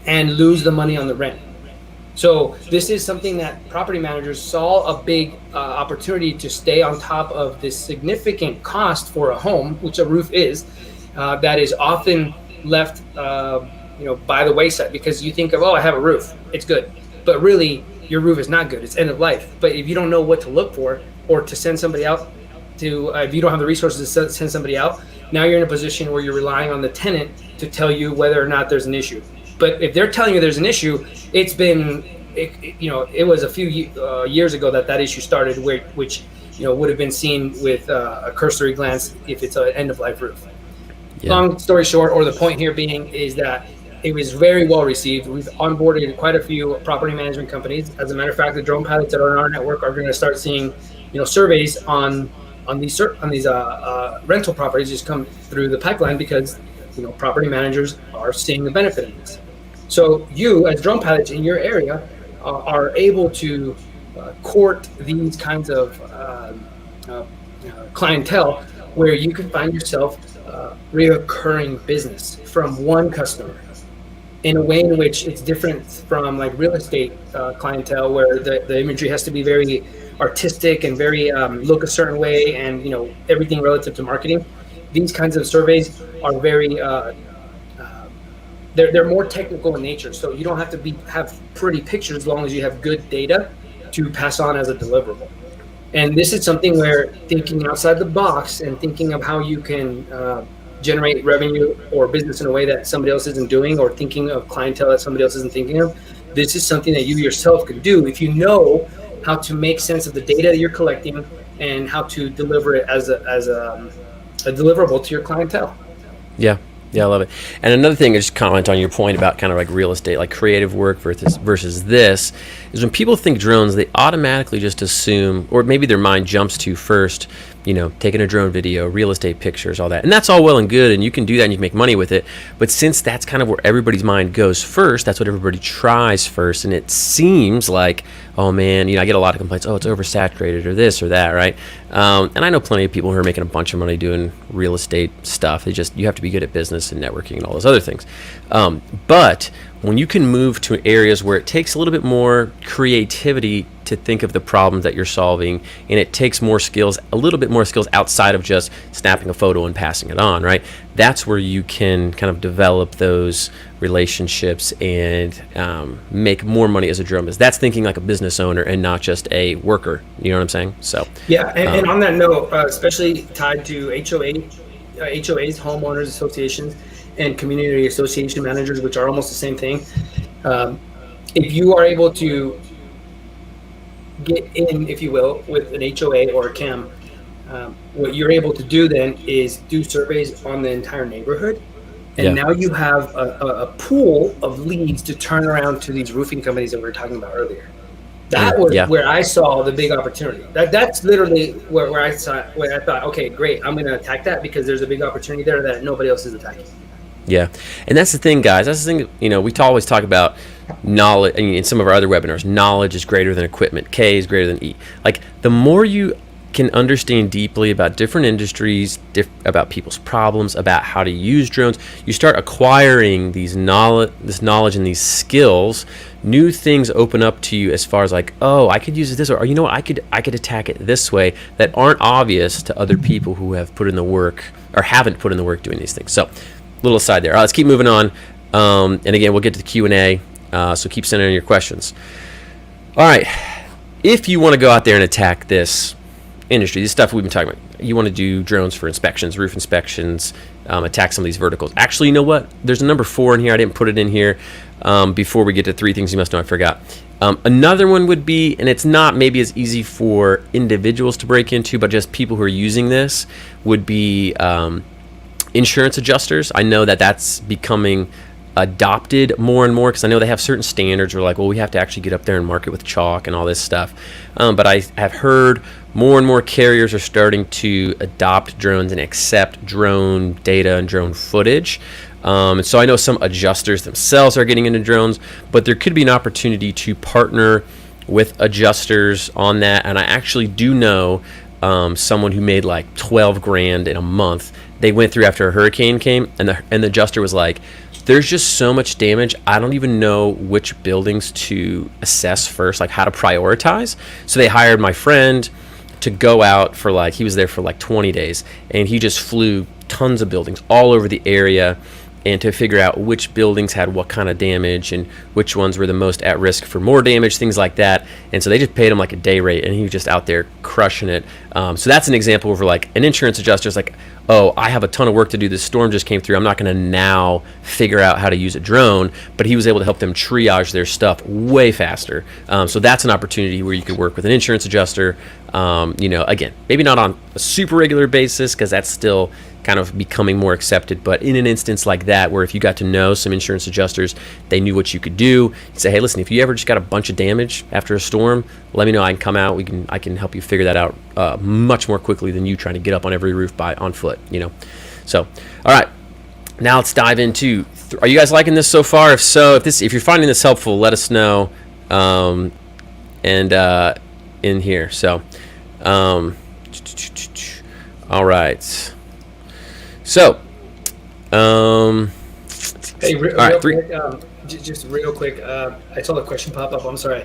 and lose the money on the rent. So this is something that property managers saw a big opportunity to stay on top of this significant cost for a home, which a roof is, that is often left by the wayside, because you think of, oh, I have a roof, it's good. But really, your roof is not good, it's end of life. But if you don't know what to look for, or to send somebody out to, if you don't have the resources to send somebody out, now you're in a position where you're relying on the tenant to tell you whether or not there's an issue. But if they're telling you there's an issue, it's been, it was a few years ago that issue started, which would have been seen with a cursory glance if it's an end-of-life roof. Yeah. Long story short, or the point here being, is that it was very well received. We've onboarded quite a few property management companies. As a matter of fact, the drone pilots that are in our network are going to start seeing, surveys on these rental properties just come through the pipeline, because property managers are seeing the benefit in this. So you, as drone pilots in your area, are able to court these kinds of clientele, where you can find yourself reoccurring business from one customer, in a way in which it's different from like real estate clientele, where the imagery has to be very artistic and very look a certain way, and everything relative to marketing. These kinds of surveys are very they're more technical in nature, so you don't have to have pretty pictures, as long as you have good data to pass on as a deliverable. And this is something where thinking outside the box and thinking of how you can generate revenue or business in a way that somebody else isn't doing, or thinking of clientele that somebody else isn't thinking of, this is something that you yourself can do if you know how to make sense of the data that you're collecting and how to deliver it as a deliverable to your clientele. Yeah. Yeah, I love it. And another thing, is just comment on your point about kind of like real estate, like creative work versus this, is when people think drones, they automatically just assume, or maybe their mind jumps to first, taking a drone video, real estate pictures, all that. And that's all well and good, and you can do that and you can make money with it. But since that's kind of where everybody's mind goes first, that's what everybody tries first. And it seems like, oh man, I get a lot of complaints, oh, it's oversaturated or this or that, right? And I know plenty of people who are making a bunch of money doing real estate stuff. You have to be good at business and networking and all those other things. But when you can move to areas where it takes a little bit more creativity to think of the problem that you're solving, and it takes a little bit more skills outside of just snapping a photo and passing it on, right? That's where you can kind of develop those relationships and make more money as a droneist. That's thinking like a business owner and not just a worker. You know what I'm saying? So yeah, and on that note, especially tied to HOAs, homeowners associations, and community association managers, which are almost the same thing. If you are able to get in, if you will, with an HOA or a CAM, what you're able to do then is do surveys on the entire neighborhood. And now you have a pool of leads to turn around to these roofing companies that we were talking about earlier. That was where I saw the big opportunity. That's literally where I thought, okay, great, I'm going to attack that because there's a big opportunity there that nobody else is attacking. Yeah, and that's the thing, guys. That's the thing. We always talk about knowledge. In some of our other webinars, knowledge is greater than equipment. K is greater than E. Like, the more you can understand deeply about different industries, about people's problems, about how to use drones, you start acquiring this knowledge and these skills. New things open up to you as far as like, oh, I could use it this way, or you know what, I could attack it this way, that aren't obvious to other people who have put in the work or haven't put in the work doing these things. So, little aside there. All right, let's keep moving on. And again, we'll get to the Q&A. So keep sending in your questions. All right, if you want to go out there and attack this industry, this stuff we've been talking about, you want to do drones for inspections, roof inspections, attack some of these verticals. Actually, you know what? There's a number 4 in here. I didn't put it in here before we get to 3 things you must know I forgot. Another one would be, and it's not maybe as easy for individuals to break into, but just people who are using this, would be insurance adjusters. I know that that's becoming adopted more and more because I know they have certain standards where like, well, we have to actually get up there and market with chalk and all this stuff. But I have heard more and more carriers are starting to adopt drones and accept drone data and drone footage. So I know some adjusters themselves are getting into drones, but there could be an opportunity to partner with adjusters on that. And I actually do know someone who made like 12 grand in a month. They went through after a hurricane came, and the adjuster was like, there's just so much damage, I don't even know which buildings to assess first, like how to prioritize. So they hired my friend to go out for he was there for 20 days, and he just flew tons of buildings all over the area, and to figure out which buildings had what kind of damage and which ones were the most at risk for more damage, things like that. And so they just paid him like a day rate, and he was just out there crushing it. So that's an example where an insurance adjuster is like, oh, I have a ton of work to do. This storm just came through. I'm not going to now figure out how to use a drone. But he was able to help them triage their stuff way faster. So that's an opportunity where you could work with an insurance adjuster. Again, maybe not on a super regular basis because that's still kind of becoming more accepted. But in an instance like that, where if you got to know some insurance adjusters, they knew what you could do. You say, hey, listen, if you ever just got a bunch of damage after a storm, let me know. I can come out. I can help you figure that out much more quickly than you trying to get up on every roof on foot. So, all right. Now let's dive into. Are you guys liking this so far? If so, if you're finding this helpful, let us know. In here. So, all right. So, hey, real quick, just real quick. I saw the question pop up. I'm sorry.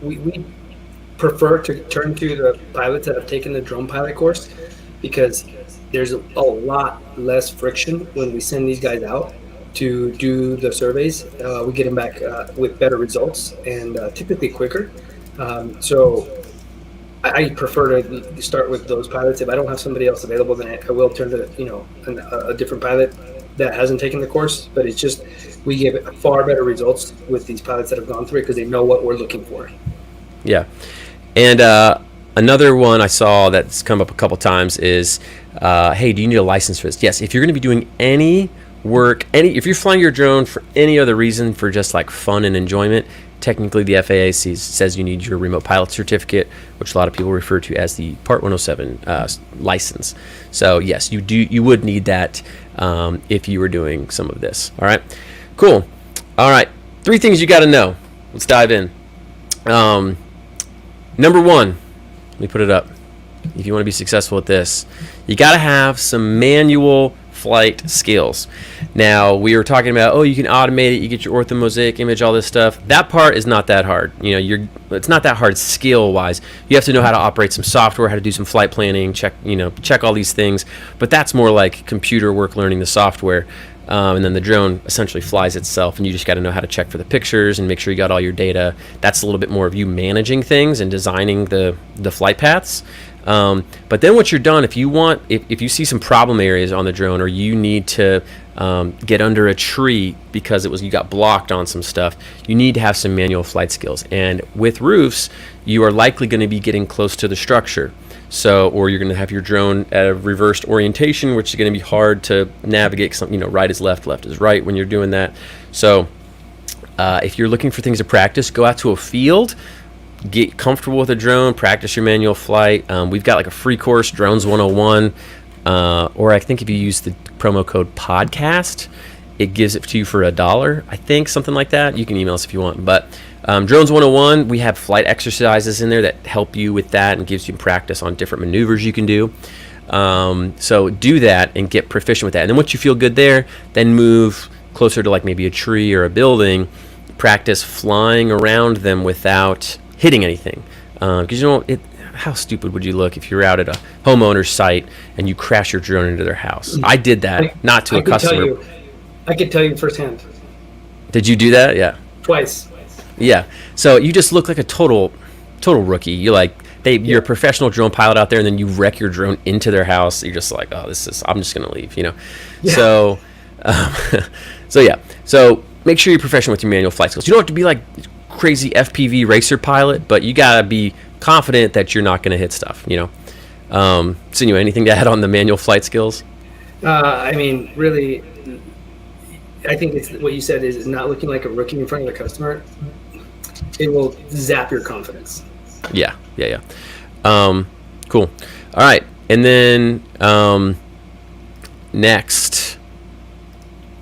We prefer to turn to the pilots that have taken the drone pilot course because there's a lot less friction when we send these guys out to do the surveys. We get them back with better results and typically quicker. So I prefer to start with those pilots. If I don't have somebody else available, then I will turn to a different pilot that hasn't taken the course. But it's just we get far better results with these pilots that have gone through it because they know what we're looking for. Yeah, and another one I saw that's come up a couple times is hey, do you need a license for this? Yes, if you're going to be doing any work, if you're flying your drone for any other reason, for just like fun and enjoyment, technically the FAA says you need your remote pilot certificate, which a lot of people refer to as the Part 107 license. So yes, you would need that if you were doing some of this. All right, cool. All right, 3 things you got to know. Let's dive in. Number 1, let me put it up. If you want to be successful at this, you got to have some manual flight skills. Now, we were talking about, you can automate it, you get your orthomosaic image, all this stuff. That part is not that hard. It's not that hard skill-wise. You have to know how to operate some software, how to do some flight planning, check all these things. But that's more like computer work, learning the software. And then the drone essentially flies itself, and you just got to know how to check for the pictures and make sure you got all your data. That's a little bit more of you managing things and designing the flight paths. But then once you're done, if you see some problem areas on the drone, or you need to get under a tree because you got blocked on some stuff, you need to have some manual flight skills. And with roofs, you are likely going to be getting close to the structure. Or you're going to have your drone at a reversed orientation, which is going to be hard to navigate. Right is left, left is right when you're doing that. So if you're looking for things to practice, go out to a field, get comfortable with a drone, practice your manual flight. We've got like a free course, Drones 101, or I think if you use the promo code podcast, it gives it to you for $1, I think, something like that. You can email us if you want. But Drones 101, we have flight exercises in there that help you with that and gives you practice on different maneuvers you can do. So do that and get proficient with that. And then once you feel good there, then move closer to like maybe a tree or a building, practice flying around them without hitting anything. Because how stupid would you look if you're out at a homeowner's site and you crash your drone into their house? I did that, not to a customer. I could tell you firsthand. Did you do that? Yeah. Twice. Yeah. So you just look like a total rookie. You're a professional drone pilot out there, and then you wreck your drone into their house. You're just like, I'm just going to leave, Yeah. So, So make sure you're professional with your manual flight skills. You don't have to be like crazy FPV racer pilot, but you got to be confident that you're not going to hit stuff, Sinuhe, anything to add on the manual flight skills? Really, I think it's what you said is not looking like a rookie in front of the customer. It will zap your confidence. Yeah. Cool. All right. And then next,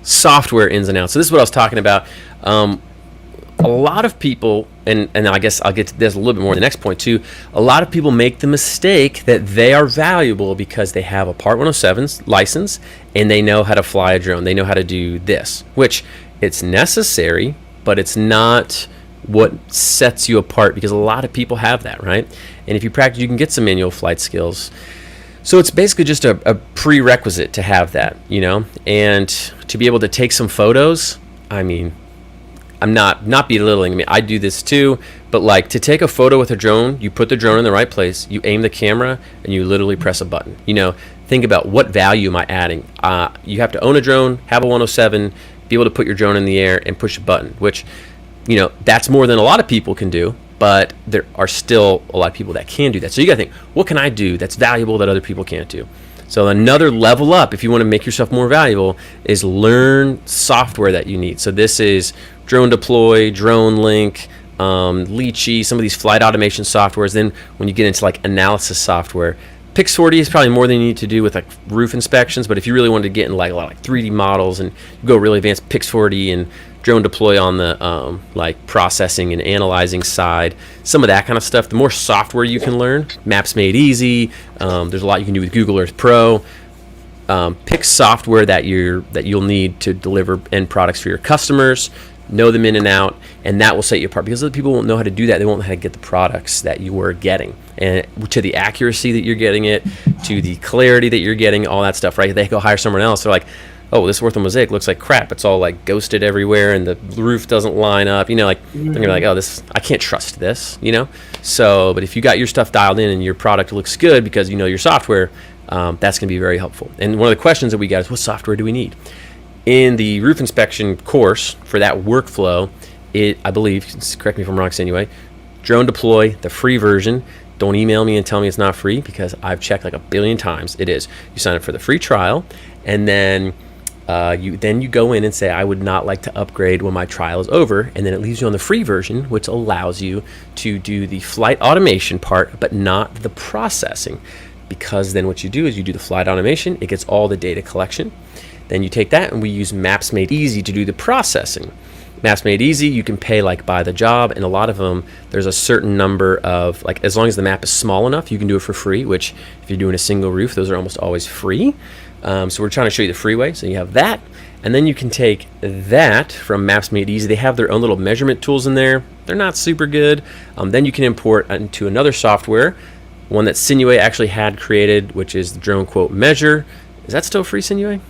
software ins and outs. So this is what I was talking about. A lot of people, and I guess I'll get to this a little bit more in the next point too, a lot of people make the mistake that they are valuable because they have a Part 107 license and they know how to fly a drone. They know how to do this, which it's necessary, but it's not what sets you apart, because a lot of people have that, right? And if you practice, you can get some manual flight skills. So it's basically just a prerequisite to have that, and to be able to take some photos. I'm not belittling. I do this too, but like to take a photo with a drone, you put the drone in the right place, you aim the camera, and you literally press a button. Think about what value am I adding. You have to own a drone, have a 107, be able to put your drone in the air and push a button, which, that's more than a lot of people can do, but there are still a lot of people that can do that. So you got to think, what can I do that's valuable that other people can't do? So another level up, if you want to make yourself more valuable, is learn software that you need. So this is Drone Deploy, Drone Link, Leechy, some of these flight automation softwares. Then when you get into like analysis software, Pix40 is probably more than you need to do with like roof inspections. But if you really wanted to get in like a lot of like 3D models and go really advanced, Pix40 and Drone Deploy on the like processing and analyzing side, some of that kind of stuff. The more software you can learn, Maps Made Easy. There's a lot you can do with Google Earth Pro. Pick software that you'll need to deliver end products for your customers. Know them in and out, and that will set you apart, because other people won't know how to do that. They won't know how to get the products that you were getting, and to the accuracy that you're getting it, to the clarity that you're getting, all that stuff, right? They go hire someone else. They're like, oh, this orthomosaic looks like crap. It's all like ghosted everywhere, and the roof doesn't line up. They're gonna be like, oh, I can't trust this. So, but if you got your stuff dialed in and your product looks good because you know your software, that's gonna be very helpful. And one of the questions that we got is, what software do we need? In the roof inspection course for that workflow, I believe, correct me if I'm wrong, Sinuhe, Drone Deploy, the free version, Don't email me and tell me it's not free, because I've checked like a billion times. It is. You sign up for the free trial, and then you go in and say, I would not like to upgrade when my trial is over, and then it leaves you on the free version, which allows you to do the flight automation part, but not the processing. Because then what you do is you do the flight automation, it gets all the data collection. Then you take that, and we use Maps Made Easy to do the processing. Maps Made Easy, you can pay like by the job, and a lot of them, there's a certain number of, like, as long as the map is small enough, you can do it for free, which if you're doing a single roof, those are almost always free. So we're trying to show you the free way. So you have that, and then you can take that from Maps Made Easy. They have their own little measurement tools in there. They're not super good. Then you can import into another software, one that Sinuhe actually had created, which is the Drone Quote Measure. Is that still free, Sinuhe?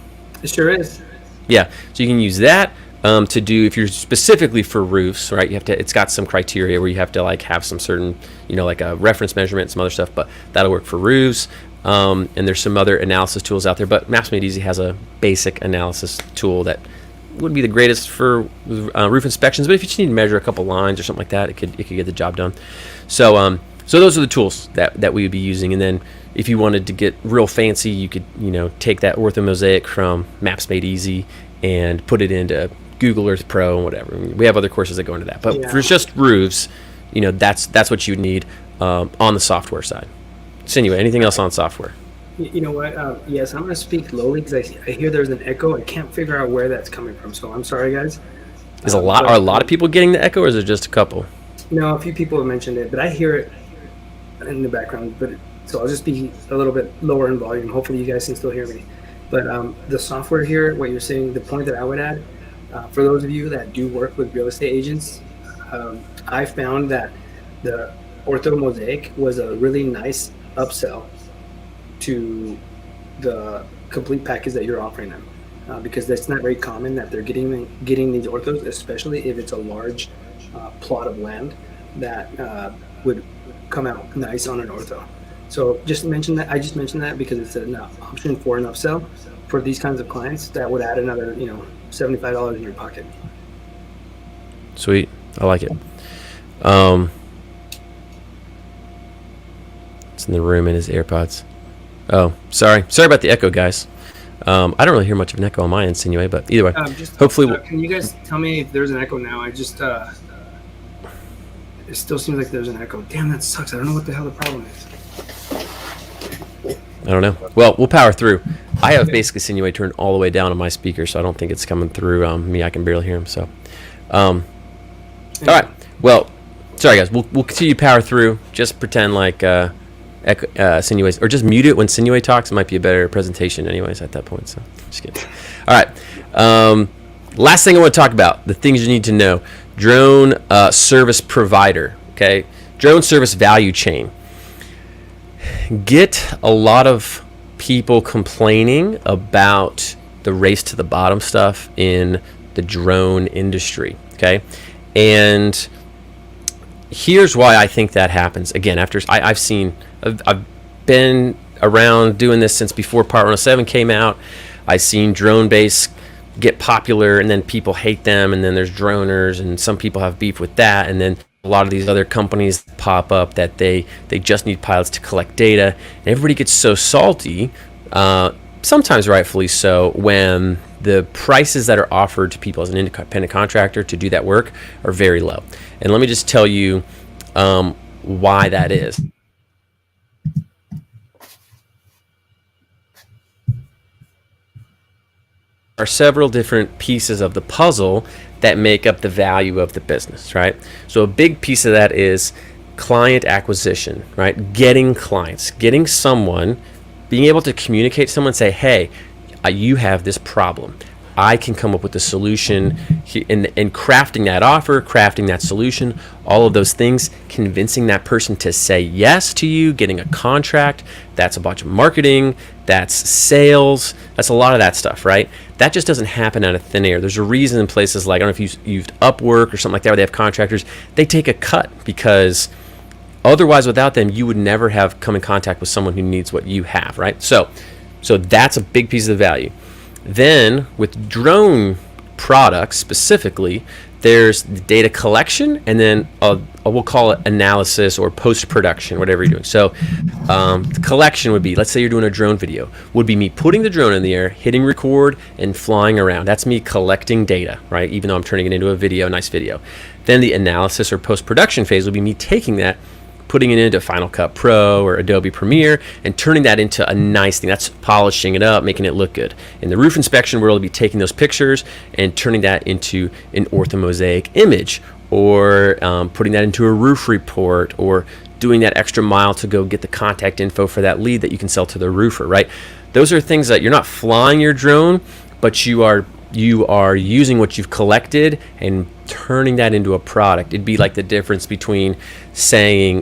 It sure is. Yeah, so you can use that to do, if you're specifically for roofs, right? You have to. It's got some criteria where you have to like have some certain, like a reference measurement and some other stuff, but that'll work for roofs. And there's some other analysis tools out there, but Maps Made Easy has a basic analysis tool that wouldn't be the greatest for roof inspections, but if you just need to measure a couple lines or something like that, it could get the job done. So those are the tools that we would be using. And then if you wanted to get real fancy, you could take that ortho mosaic from Maps Made Easy and put it into Google Earth Pro and whatever. We have other courses that go into that, but for just roofs, that's what you would need on the software side. Sinuhe, anything else on software? You know what? Yes, I'm going to speak lowly because I hear there's an echo. I can't figure out where that's coming from, so I'm sorry, guys. Are a lot of people getting the echo, or is it just a couple? No, a few people have mentioned it, but I hear it in the background. So I'll just be a little bit lower in volume. Hopefully, you guys can still hear me. But the software here, what you're saying, the point that I would add, for those of you that do work with real estate agents, I found that the Ortho Mosaic was a really nice upsell to the complete package that you're offering them, because that's not very common that they're getting these orthos, especially if it's a large plot of land that would come out nice on an ortho. So just mention that. I just mentioned that because it's an option for an upsell for these kinds of clients that would add another $75 in your pocket. Sweet, I like it. It's in the room in his AirPods. Oh, sorry about the echo, guys. I don't really hear much of an echo on my end, Sinuhe, but either way, hopefully. Can you guys tell me if there's an echo now? I just it still seems like there's an echo. Damn, that sucks. I don't know what the hell the problem is. I don't know. Well, we'll power through. I have basically Sinuhe turned all the way down on my speaker, so I don't think it's coming through me. I can barely hear him. So, all right. Well, sorry guys. We'll continue to power through. Just pretend like Sinuhe, or just mute it when Sinuhe talks. It might be a better presentation, anyways, at that point. So, just kidding. All right. Last thing I want to talk about: the things you need to know. Drone service provider. Okay. Drone service value chain. Get a lot of people complaining about the race to the bottom stuff in the drone industry, okay? And here's why I think that happens. Again, after I've been around doing this since before Part 107 came out. I've seen drone base get popular, and then people hate them, and then there's droners, and some people have beef with that, and then a lot of these other companies pop up that they just need pilots to collect data. And everybody gets so salty, sometimes rightfully so, when the prices that are offered to people as an independent contractor to do that work are very low. And let me just tell you why that is. Are several different pieces of the puzzle that make up the value of the business, right? So a big piece of that is client acquisition, right? Getting clients, getting someone, being able to communicate to someone, say, hey, you have this problem. I can come up with a solution, and crafting that offer, crafting that solution, all of those things, convincing that person to say yes to you, getting a contract. That's a bunch of marketing, that's sales, that's a lot of that stuff, right? That just doesn't happen out of thin air. There's a reason in places like, I don't know if you used Upwork or something like that, where they have contractors, they take a cut, because otherwise without them, you would never have come in contact with someone who needs what you have, right? So that's a big piece of the value. Then with drone products specifically, there's the data collection, and then a we'll call it analysis or post-production, whatever you're doing. So the collection would be, let's say you're doing a drone video, would be me putting the drone in the air, hitting record, and flying around. That's me collecting data, right? Even though I'm turning it into a video, nice video. Then the analysis or post-production phase would be me taking that, putting it into Final Cut Pro or Adobe Premiere and turning that into a nice thing. That's polishing it up, making it look good. In the roof inspection world, we'll be taking those pictures and turning that into an orthomosaic image, or putting that into a roof report, or doing that extra mile to go get the contact info for that lead that you can sell to the roofer, right? Those are things that you're not flying your drone, but you are using what you've collected and turning that into a product. It'd be like the difference between saying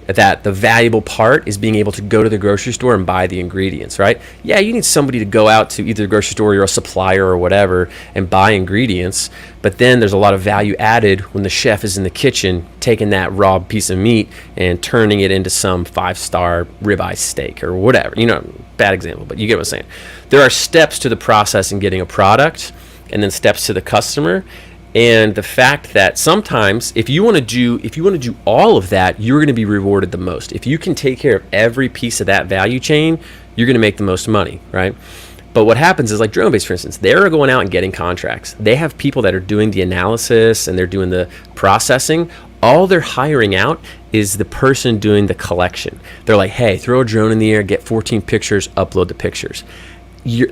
that the valuable part is being able to go to the grocery store and buy the ingredients, right? Yeah, you need somebody to go out to either the grocery store or a supplier or whatever and buy ingredients, but then there's a lot of value added when the chef is in the kitchen taking that raw piece of meat and turning it into some 5-star ribeye steak or whatever. You know, bad example, but you get what I'm saying. There are steps to the process in getting a product, and then steps to the customer. And the fact that sometimes if you want to do all of that, you're going to be rewarded the most. If you can take care of every piece of that value chain, you're going to make the most money, right? But what happens is, like DroneBase, for instance, they're going out and getting contracts. They have people that are doing the analysis and they're doing the processing. All they're hiring out is the person doing the collection. They're like, hey, throw a drone in the air, get 14 pictures, upload the pictures.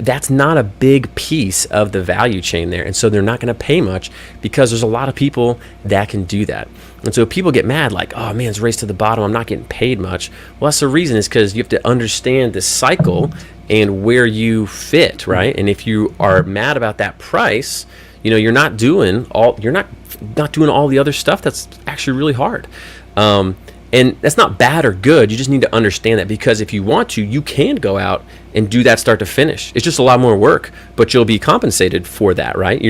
That's not a big piece of the value chain there, and so they're not going to pay much because there's a lot of people that can do that. And so people get mad like, oh man, it's race to the bottom, I'm not getting paid much. Well, that's the reason, is because you have to understand this cycle and where you fit, right? And if you are mad about that price, you know, you're not doing all the other stuff that's actually really hard. And that's not bad or good. You just need to understand that, because if you want to, you can go out and do that start to finish. It's just a lot more work, but you'll be compensated for that, right?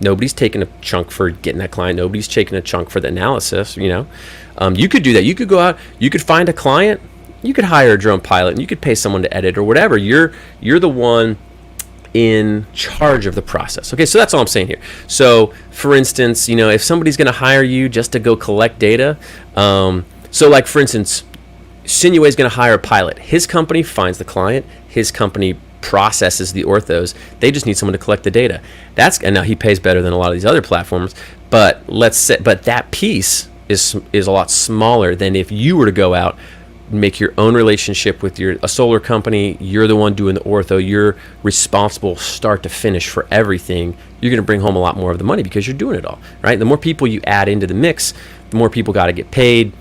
Nobody's taking a chunk for getting that client. Nobody's taking a chunk for the analysis, you know. You could do that. You could go out, you could find a client, you could hire a drone pilot, and you could pay someone to edit or whatever. You're the one in charge of the process. Okay, so that's all I'm saying here. So for instance, you know, if somebody's going to hire you just to go collect data, so like for instance, Sinuhe is going to hire a pilot. His company finds the client. His company processes the orthos. They just need someone to collect the data. And now he pays better than a lot of these other platforms. But that piece is a lot smaller than if you were to go out, make your own relationship with a solar company. You're the one doing the ortho. You're responsible start to finish for everything. You're going to bring home a lot more of the money because you're doing it all, right? The more people you add into the mix, the more people got to get paid.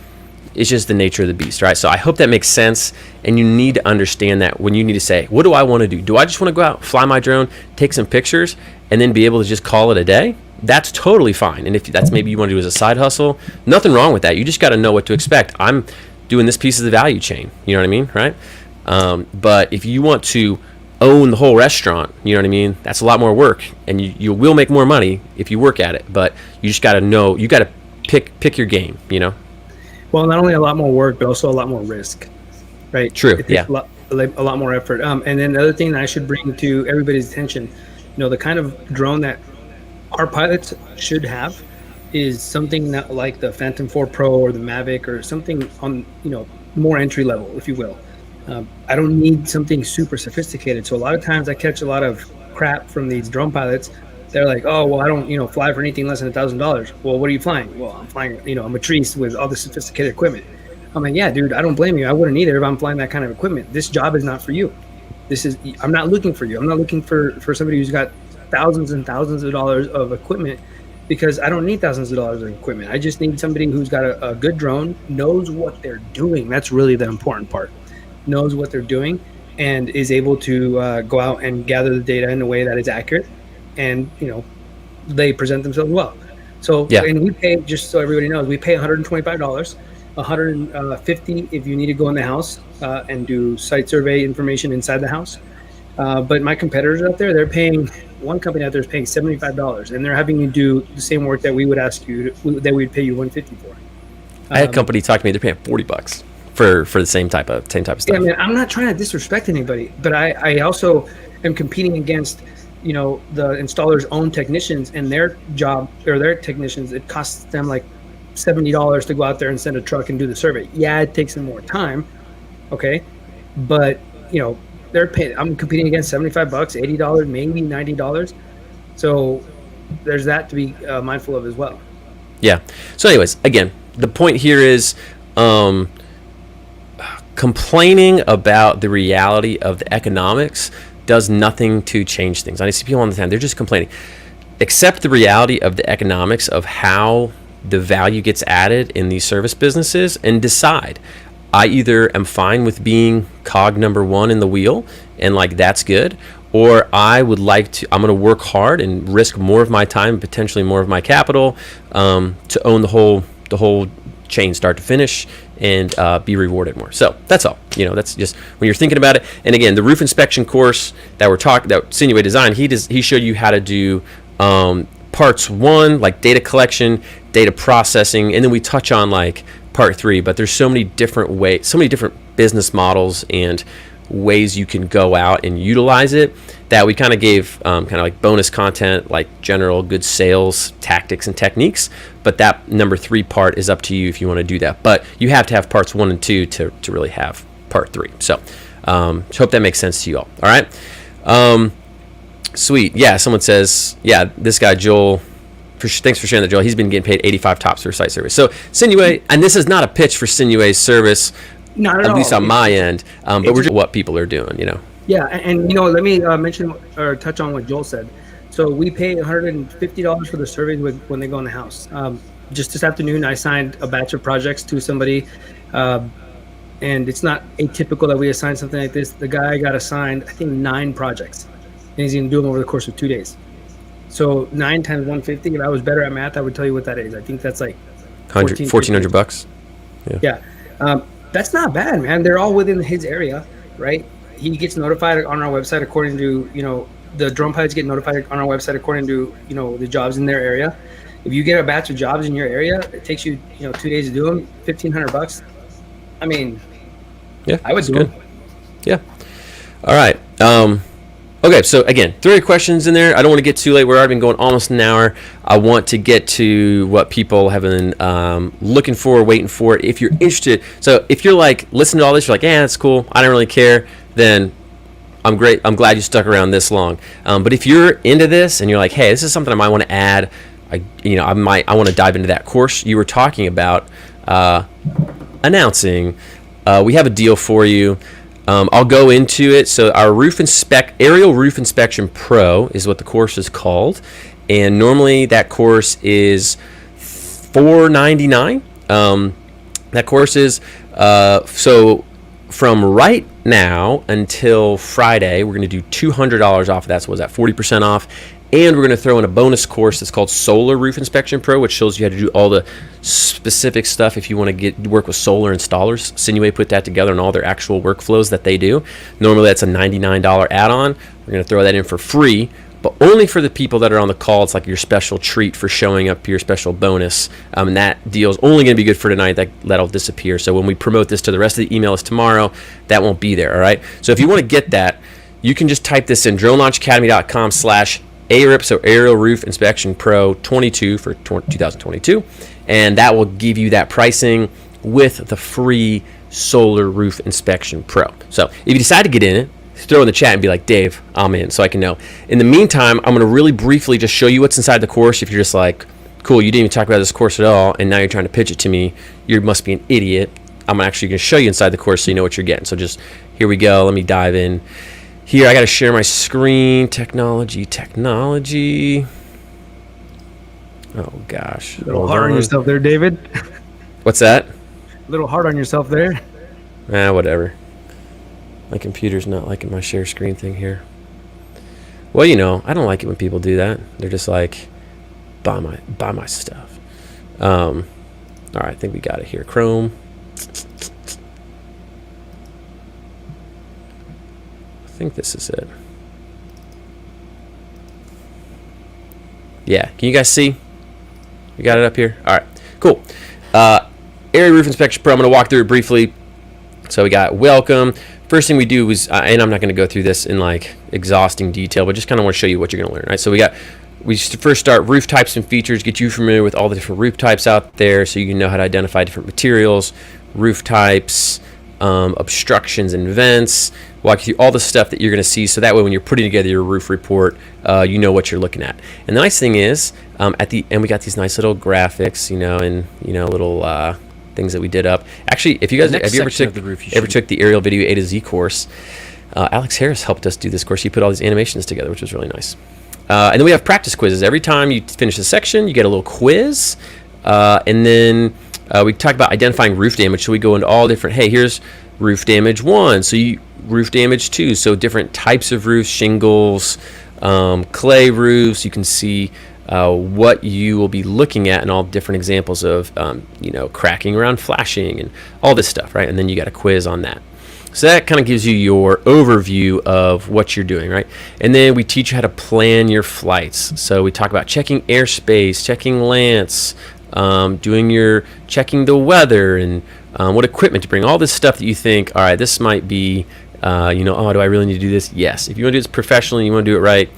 It's just the nature of the beast, right? So I hope that makes sense, and you need to understand that when you need to say, what do I want to do? Do I just want to go out, fly my drone, take some pictures, and then be able to just call it a day? That's totally fine. And if that's maybe you want to do as a side hustle, nothing wrong with that. You just got to know what to expect. I'm doing this piece of the value chain, you know what I mean, right? But if you want to own the whole restaurant, you know what I mean, that's a lot more work, and you will make more money if you work at it. But you just got to know, you got to pick your game, you know? Well, not only a lot more work, but also a lot more risk, right? True. It takes a lot more effort. And then the other thing that I should bring to everybody's attention, you know, the kind of drone that our pilots should have is something that, like the Phantom 4 Pro or the Mavic, or something on, you know, more entry level, if you will. I don't need something super sophisticated. So a lot of times I catch a lot of crap from these drone pilots. They're like, oh, well, I don't, you know, fly for anything less than $1,000. Well, what are you flying? Well, I'm flying, you know, a Matrice with all the sophisticated equipment. I'm like, yeah, dude, I don't blame you. I wouldn't either if I'm flying that kind of equipment. This job is not for you. I'm not looking for you. I'm not looking for somebody who's got thousands and thousands of dollars of equipment, because I don't need thousands of dollars of equipment. I just need somebody who's got a good drone, knows what they're doing. That's really the important part. Knows what they're doing and is able to go out and gather the data in a way that is accurate, and, you know, they present themselves well. So, yeah. And we pay, just so everybody knows, we pay $125, $150 if you need to go in the house and do site survey information inside the house. But my competitors out there, one company out there is paying $75, and they're having you do the same work that we would ask you that we'd pay you $150 for. I had a company talk to me; they're paying $40 for the same type of stuff. Yeah, man, I'm not trying to disrespect anybody, but I also am competing against, you know, the installer's own technicians, and their job, or their technicians, it costs them like $70 to go out there and send a truck and do the survey. Yeah, it takes them more time. Okay. But, they're paying, I'm competing against $75, $80, maybe $90. So there's that to be mindful of as well. Yeah. So anyways, again, the point here is complaining about the reality of the economics does nothing to change things. I see people all the time, they're just complaining. Accept the reality of the economics of how the value gets added in these service businesses and decide. I either am fine with being cog number one in the wheel and like that's good, or I'm going to work hard and risk more of my time, potentially more of my capital, to own the whole chain start to finish and be rewarded more. So that's all. That's just when you're thinking about it. And again, the roof inspection course that Sinuhe designed, he showed you how to do parts 1, like data collection, data processing, and then we touch on like part 3. But there's so many different ways, so many different business models and ways you can go out and utilize it, that we kind of gave kind of like bonus content, like general good sales tactics and techniques. But that number 3 part is up to you if you want to do that. But you have to have parts 1 and 2 to really have part 3. So hope that makes sense to you all. All right. Sweet. Yeah. Someone says, yeah, this guy, Joel, thanks for sharing that, Joel. He's been getting paid 85 tops for site service. So Sinuhe, and this is not a pitch for Sinuhe's service, Not at all. least on my end, but we're just what people are doing, Yeah, and let me mention or touch on what Joel said. So we pay $150 for the surveys when they go in the house. Just this afternoon, I signed a batch of projects to somebody, and it's not atypical that we assign something like this. The guy got assigned, I think, 9 projects, and he's going to do them over the course of 2 days. So 9 times 150. If I was better at math, I would tell you what that is. I think that's like $1,400. Yeah. That's not bad, man. They're all within his area, right? He gets notified on our website according to, the drone pilots get notified on our website according to, the jobs in their area. If you get a batch of jobs in your area, it takes you, 2 days to do them, $1,500. I mean, yeah, I would do good. them. Yeah. All right. Okay, so again, 3 questions in there. I don't want to get too late. We're already been going almost an hour. I want to get to what people have been looking for, waiting for. If you're interested, so if you're like, listening to all this, you're like, yeah, that's cool. I don't really care. Then I'm great. I'm glad you stuck around this long. But if you're into this and you're like, hey, this is something I might want to add. I want to dive into that course you were talking about announcing. We have a deal for you. I'll go into it. So our aerial roof inspection pro is what the course is called, and normally that course is $499. That course is so from right now until Friday, we're going to do $200 off of that. So was that 40% off? And we're going to throw in a bonus course that's called Solar Roof Inspection Pro, which shows you how to do all the specific stuff if you want to work with solar installers. Sinuhe put that together and all their actual workflows that they do. Normally that's a $99 add-on. We're going to throw that in for free, but only for the people that are on the call. It's like your special treat for showing up, your special bonus. And that deal is only going to be good for tonight. That'll disappear. So when we promote this to the rest of the email list tomorrow, that won't be there. All right. So if you want to get that, you can just type this in dronelaunchacademy.com/ARIP, so Aerial Roof Inspection Pro 22 for 2022, and that will give you that pricing with the free Solar Roof Inspection Pro. So if you decide to get in it, throw in the chat and be like, Dave, I'm in, so I can know. In the meantime, I'm going to really briefly just show you what's inside the course. If you're just like, cool, you didn't even talk about this course at all, and now you're trying to pitch it to me, you must be an idiot. I'm actually going to show you inside the course so you know what you're getting. So just, here we go. Let me dive in. Here, I got to share my screen. Technology. Oh, gosh. A little hard on yourself there, David. What's that? A little hard on yourself there. Whatever. My computer's not liking my share screen thing here. Well, I don't like it when people do that. They're just like, buy my stuff. All right, I think we got it here. Chrome. I think this is it. Yeah, can you guys see? We got it up here? All right, cool. Area Roof Inspection Pro, I'm going to walk through it briefly. So we got welcome. First thing we do is, and I'm not going to go through this in like exhausting detail, but just kind of want to show you what you're going to learn, right? So we got we first start roof types and features, get you familiar with all the different roof types out there so you can know how to identify different materials, roof types, obstructions and vents, walk you through all the stuff that you're going to see, so that way when you're putting together your roof report, you know what you're looking at. And the nice thing is, at the end we got these nice little graphics, and little things that we did up. Actually, if you guys have you ever took the aerial video A to Z course, Alex Harris helped us do this course. He put all these animations together, which was really nice. And then we have practice quizzes. Every time you finish a section, you get a little quiz, and then we talk about identifying roof damage. So we go into all different, hey, here's roof damage 1, roof damage 2, so different types of roofs, shingles, clay roofs. You can see what you will be looking at and all different examples of, cracking around flashing and all this stuff, right? And then you got a quiz on that. So that kind of gives you your overview of what you're doing, right? And then we teach you how to plan your flights. So we talk about checking airspace, checking lance, checking the weather, and what equipment to bring. All this stuff that you think, all right, this might be, do I really need to do this? Yes. If you want to do this professionally, you want to do it right,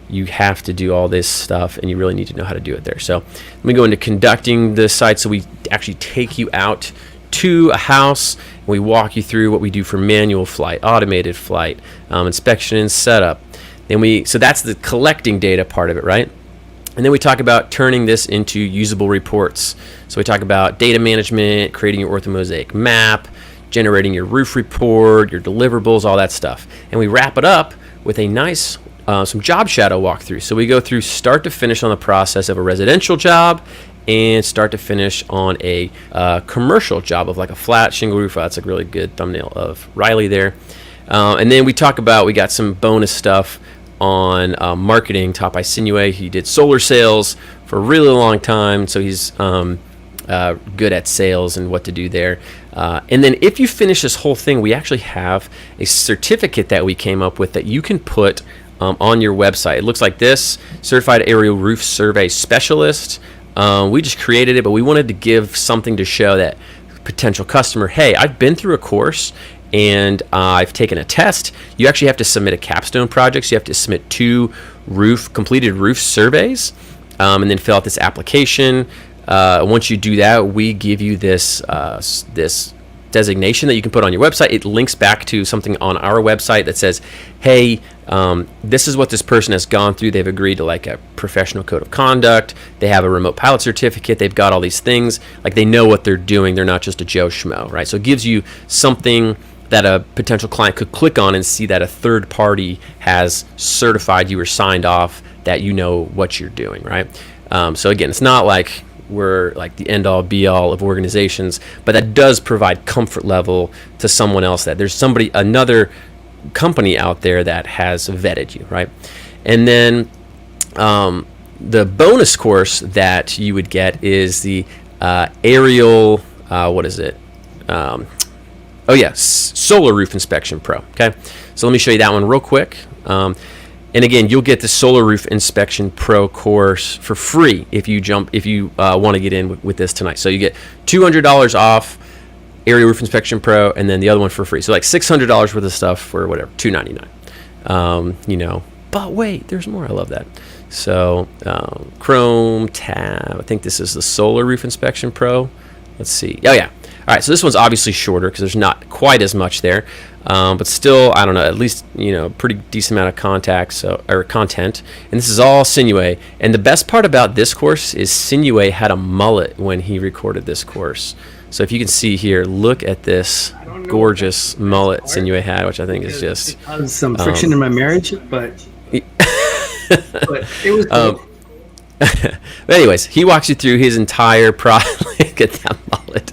you have to do all this stuff, and you really need to know how to do it there. So let me go into conducting the site. So we actually take you out to a house, and we walk you through what we do for manual flight, automated flight, inspection and setup. So that's the collecting data part of it, right? And then we talk about turning this into usable reports. So we talk about data management, creating your orthomosaic map, generating your roof report, your deliverables, all that stuff. And we wrap it up with a nice some job shadow walkthrough. So we go through start to finish on the process of a residential job and start to finish on a commercial job of like a flat shingle roof. That's a really good thumbnail of Riley there. And then we got some bonus stuff on marketing taught by Sinuhe. He did solar sales for a really long time, so he's good at sales and what to do there. And then if you finish this whole thing, we actually have a certificate that we came up with that you can put on your website. It looks like this: Certified Aerial Roof Survey Specialist. We just created it, but we wanted to give something to show that potential customer, hey, I've been through a course and I've taken a test. You actually have to submit a capstone project. So you have to submit 2 completed roof surveys, and then fill out this application. Once you do that, we give you this designation that you can put on your website. It links back to something on our website that says, hey, this is what this person has gone through. They've agreed to like a professional code of conduct. They have a remote pilot certificate. They've got all these things. Like they know what they're doing. They're not just a Joe Schmo, right? So it gives you something that a potential client could click on and see that a third party has certified you or signed off that you know what you're doing, right? So again, it's not like we're like the end-all be-all of organizations, but that does provide comfort level to someone else that there's another company out there that has vetted you, right? And then the bonus course that you would get is the aerial, Solar Roof Inspection Pro. Okay, so let me show you that one real quick. And again, you'll get the Solar Roof Inspection Pro course for free if you want to get in with this tonight. So you get $200 off Aerial Roof Inspection Pro, and then the other one for free. So like $600 worth of stuff for whatever, $299. But wait, there's more. I love that. So Chrome tab. I think this is the Solar Roof Inspection Pro. Let's see. Oh yeah. All right, so this one's obviously shorter because there's not quite as much there, but still, I don't know, at least pretty decent amount of content. And this is all Sinuhe. And the best part about this course is Sinuhe had a mullet when he recorded this course. So if you can see here, look at this gorgeous mullet Sinuhe had, which I think is just caused some friction in my marriage, but it was cool. But anyways, he walks you through his entire look at that mullet.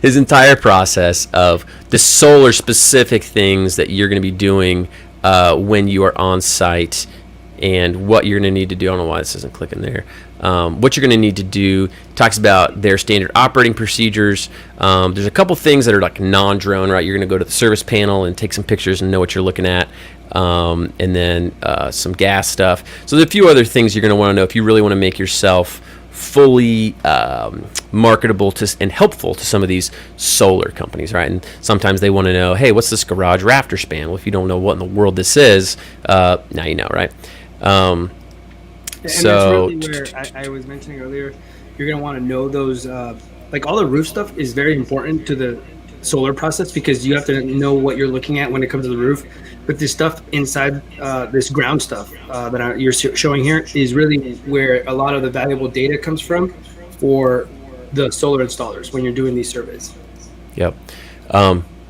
His entire process of the solar specific things that you're going to be doing when you are on site, and what you're going to need to do. I don't know why this isn't clicking there. What you're going to need to do. Talks about their standard operating procedures. There's a couple things that are like non-drone, right? You're going to go to the service panel and take some pictures and know what you're looking at. And then some gas stuff. So there's a few other things you're going to want to know if you really want to make yourself fully marketable and helpful to some of these solar companies, right? And sometimes they want to know, hey, what's this garage rafter span? Well, if you don't know what in the world this is, now you know, right? And that's So, really where I was mentioning earlier. You're going to want to know those, like all the roof stuff is very important to the solar process because you have to know what you're looking at when it comes to the roof. But this stuff inside, this ground stuff you're showing here is really where a lot of the valuable data comes from for the solar installers when you're doing these surveys. yep.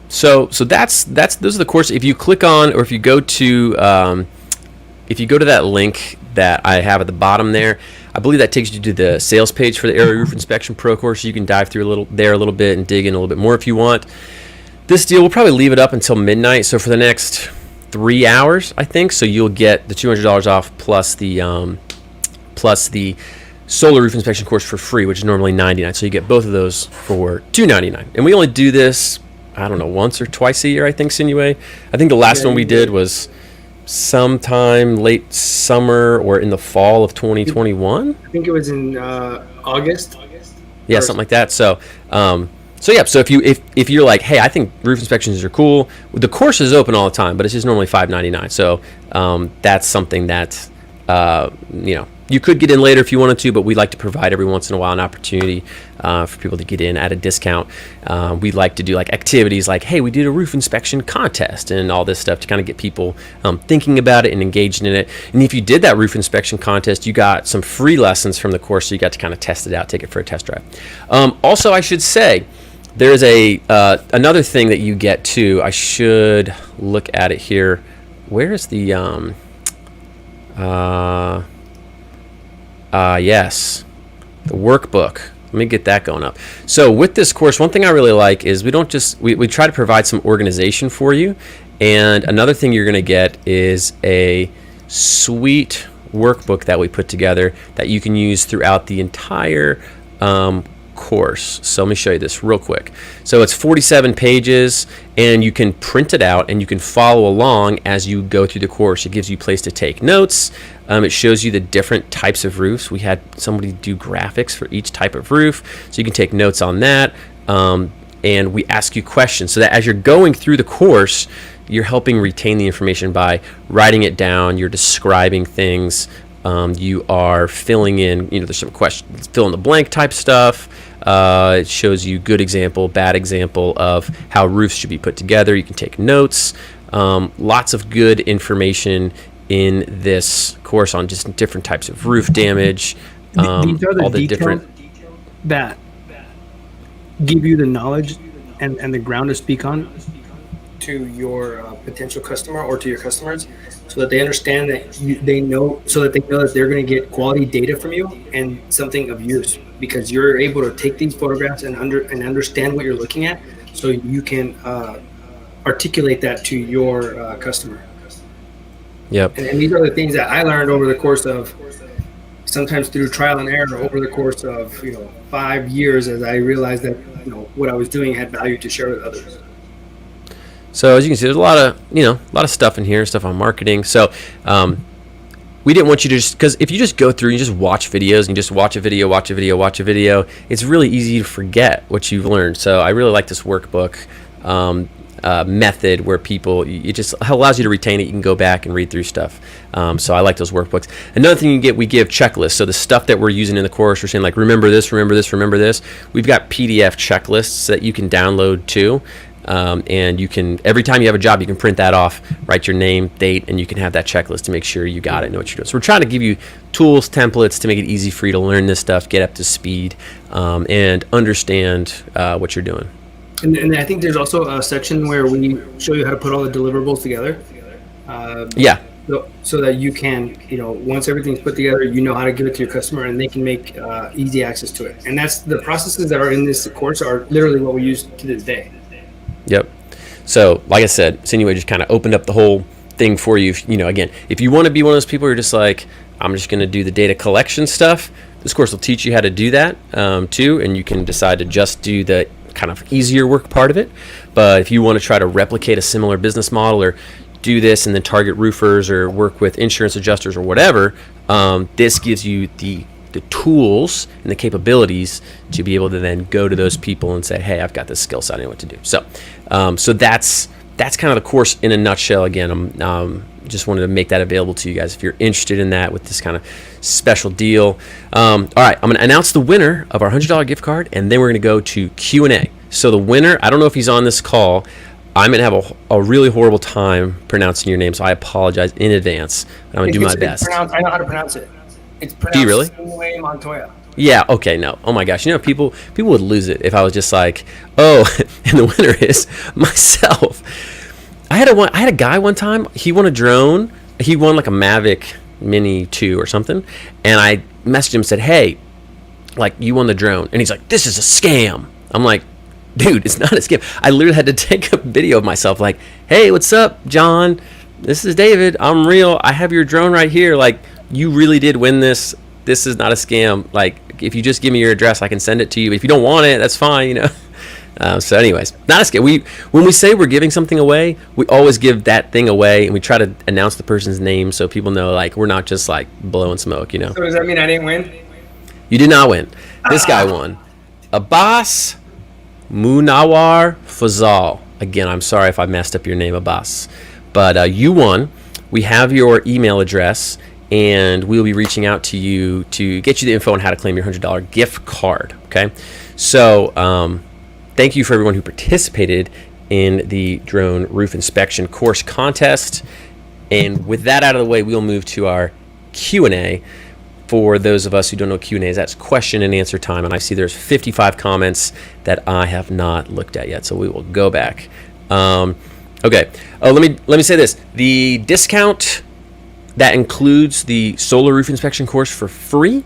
So that's those are the courses. If you click on, or if you go to that link that I have at the bottom there, I believe that takes you to the sales page for the Area Roof Inspection Pro course. You can dive through a little bit and dig in a little bit more if you want. This deal, we'll probably leave it up until midnight. So for the next 3 hours, I think. So you'll get the $200 off plus the solar roof inspection course for free, which is normally $99. So you get both of those for $299. And we only do this, I don't know, once or twice a year, I think, Sinuhe. I think the last one we did was sometime late summer or in the fall of 2021. I think it was in August. Yeah, something like that. So if you're like, hey, I think roof inspections are cool, the course is open all the time, but it's just normally $599. So that's something that you could get in later if you wanted to, but we like to provide every once in a while an opportunity for people to get in at a discount. We like to do like activities like, hey, we did a roof inspection contest and all this stuff to kind of get people thinking about it and engaged in it. And if you did that roof inspection contest, you got some free lessons from the course, so you got to kind of test it out, take it for a test drive. Also, I should say, there's another thing that you get too. I should look at it here. Where is the yes, the workbook. Let me get that going up. So with this course, one thing I really like is we try to provide some organization for you. And another thing you're going to get is a sweet workbook that we put together that you can use throughout the entire course. So let me show you this real quick. So it's 47 pages, and you can print it out and you can follow along as you go through the course. It gives you a place to take notes. It shows you the different types of roofs. We had somebody do graphics for each type of roof, so you can take notes on that. And we ask you questions so that as you're going through the course, you're helping retain the information by writing it down. You're describing things. You are filling in, there's some questions, fill in the blank type stuff. It shows you good example, bad example of how roofs should be put together. You can take notes. Lots of good information in this course on just different types of roof damage. These are all the different that give you the knowledge and the ground to speak on to your potential customer or to your customers, so that they understand that they know that they're going to get quality data from you and something of use, because you're able to take these photographs and understand what you're looking at, so you can articulate that to your customer. Yep. And these are the things that I learned over the course of, sometimes through trial and error, over the course of 5 years, as I realized that what I was doing had value to share with others. So as you can see, there's a lot of stuff in here, stuff on marketing. So we didn't want you to because if you just go through and you just watch videos and you just watch a video, it's really easy to forget what you've learned. So I really like this workbook method where it just allows you to retain it. You can go back and read through stuff. So I like those workbooks. Another thing you get, we give checklists. So the stuff that we're using in the course, we're saying like, remember this, remember this, remember this. We've got PDF checklists that you can download too. And you can, every time you have a job, you can print that off, write your name, date, and you can have that checklist to make sure you got it, know what you're doing. So we're trying to give you tools, templates to make it easy for you to learn this stuff, get up to speed, and understand what you're doing. And I think there's also a section where we show you how to put all the deliverables together. Yeah. So that you can, once everything's put together, you know how to give it to your customer, and they can make easy access to it. And that's the processes that are in this course are literally what we use to this day. Yep. So, like I said, Sinuhe just kind of opened up the whole thing for you. Again, if you want to be one of those people who are just like, I'm just going to do the data collection stuff, this course will teach you how to do that too, and you can decide to just do the kind of easier work part of it. But if you want to try to replicate a similar business model or do this and then target roofers or work with insurance adjusters or whatever, this gives you the tools and the capabilities to be able to then go to those people and say, hey, I've got this skill set, I know what to do. So that's that's kind of the course in a nutshell. Again, I'm just wanted to make that available to you guys if you're interested in that with this kind of special deal. All right, I'm going to announce the winner of our $100 gift card, and then we're going to go to Q&A. So the winner, I don't know if he's on this call. I'm going to have a really horrible time pronouncing your name, so I apologize in advance. I'm going to do my best. I know how to pronounce it. It's pronounced Do you really? Sinuhe Montoya. Yeah, okay, no. Oh my gosh, people would lose it if I was just like, oh, and the winner is myself. I had a guy one time, he won a drone. He won like a Mavic Mini 2 or something, and I messaged him and said, hey, like, you won the drone. And he's like, this is a scam. I'm like, dude, it's not a scam. I literally had to take a video of myself like, hey, what's up, John? This is David. I'm real. I have your drone right here. Like, you really did win this. This is not a scam. Like, if you just give me your address, I can send it to you. If you don't want it, that's fine, So anyways, not a scam. When we say we're giving something away, we always give that thing away, and we try to announce the person's name so people know, like, we're not just, like, blowing smoke, So does that mean I didn't win? You did not win. This guy won. Abbas Munawar Fazal. Again, I'm sorry if I messed up your name, Abbas. But you won. We have your email address, and we'll be reaching out to you to get you the info on how to claim your $100 gift card. Okay? So thank you for everyone who participated in the drone roof inspection course contest. And with that out of the way, we'll move to our Q&A. For those of us who don't know what Q&A is, that's question and answer time. And I see there's 55 that I have not looked at yet, so we will go back. Okay. Oh, let me say this: the discount that includes the solar roof inspection course for free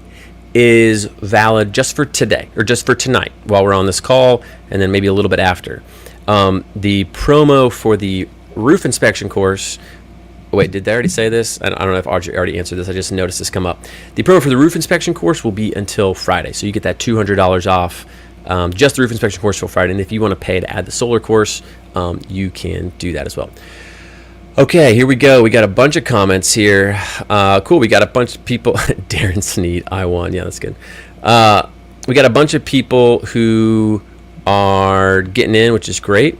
is valid just for today, or just for tonight while we're on this call, and then maybe a little bit after. The promo for the roof inspection course. Wait, did they already say this? I don't know if Audrey already answered this. I just noticed this come up. The promo for the roof inspection course will be until Friday. So you get that $200 off, just the roof inspection course till Friday. And if you want to pay to add the solar course, you can do that as well. Okay, here we go. We got a bunch of comments here. Cool, we got a bunch of people. Darren Sneed, I won. Yeah, that's good. We got a bunch of people who are getting in, which is great.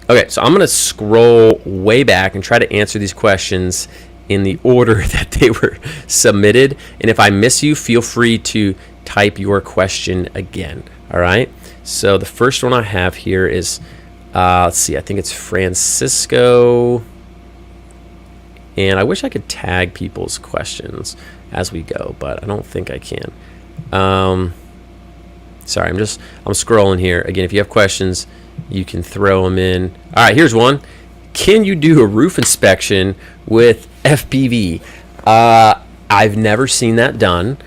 Okay, so I'm going to scroll way back and try to answer these questions in the order that they were submitted. And if I miss you, feel free to type your question again. All right? So the first one I have here is, let's see, I think it's Francisco. And I wish I could tag people's questions as we go, but I don't think I can. Sorry, I'm scrolling here. Again, if you have questions, you can throw them in. All right, here's one. Can you do a roof inspection with FPV? I've never seen that done.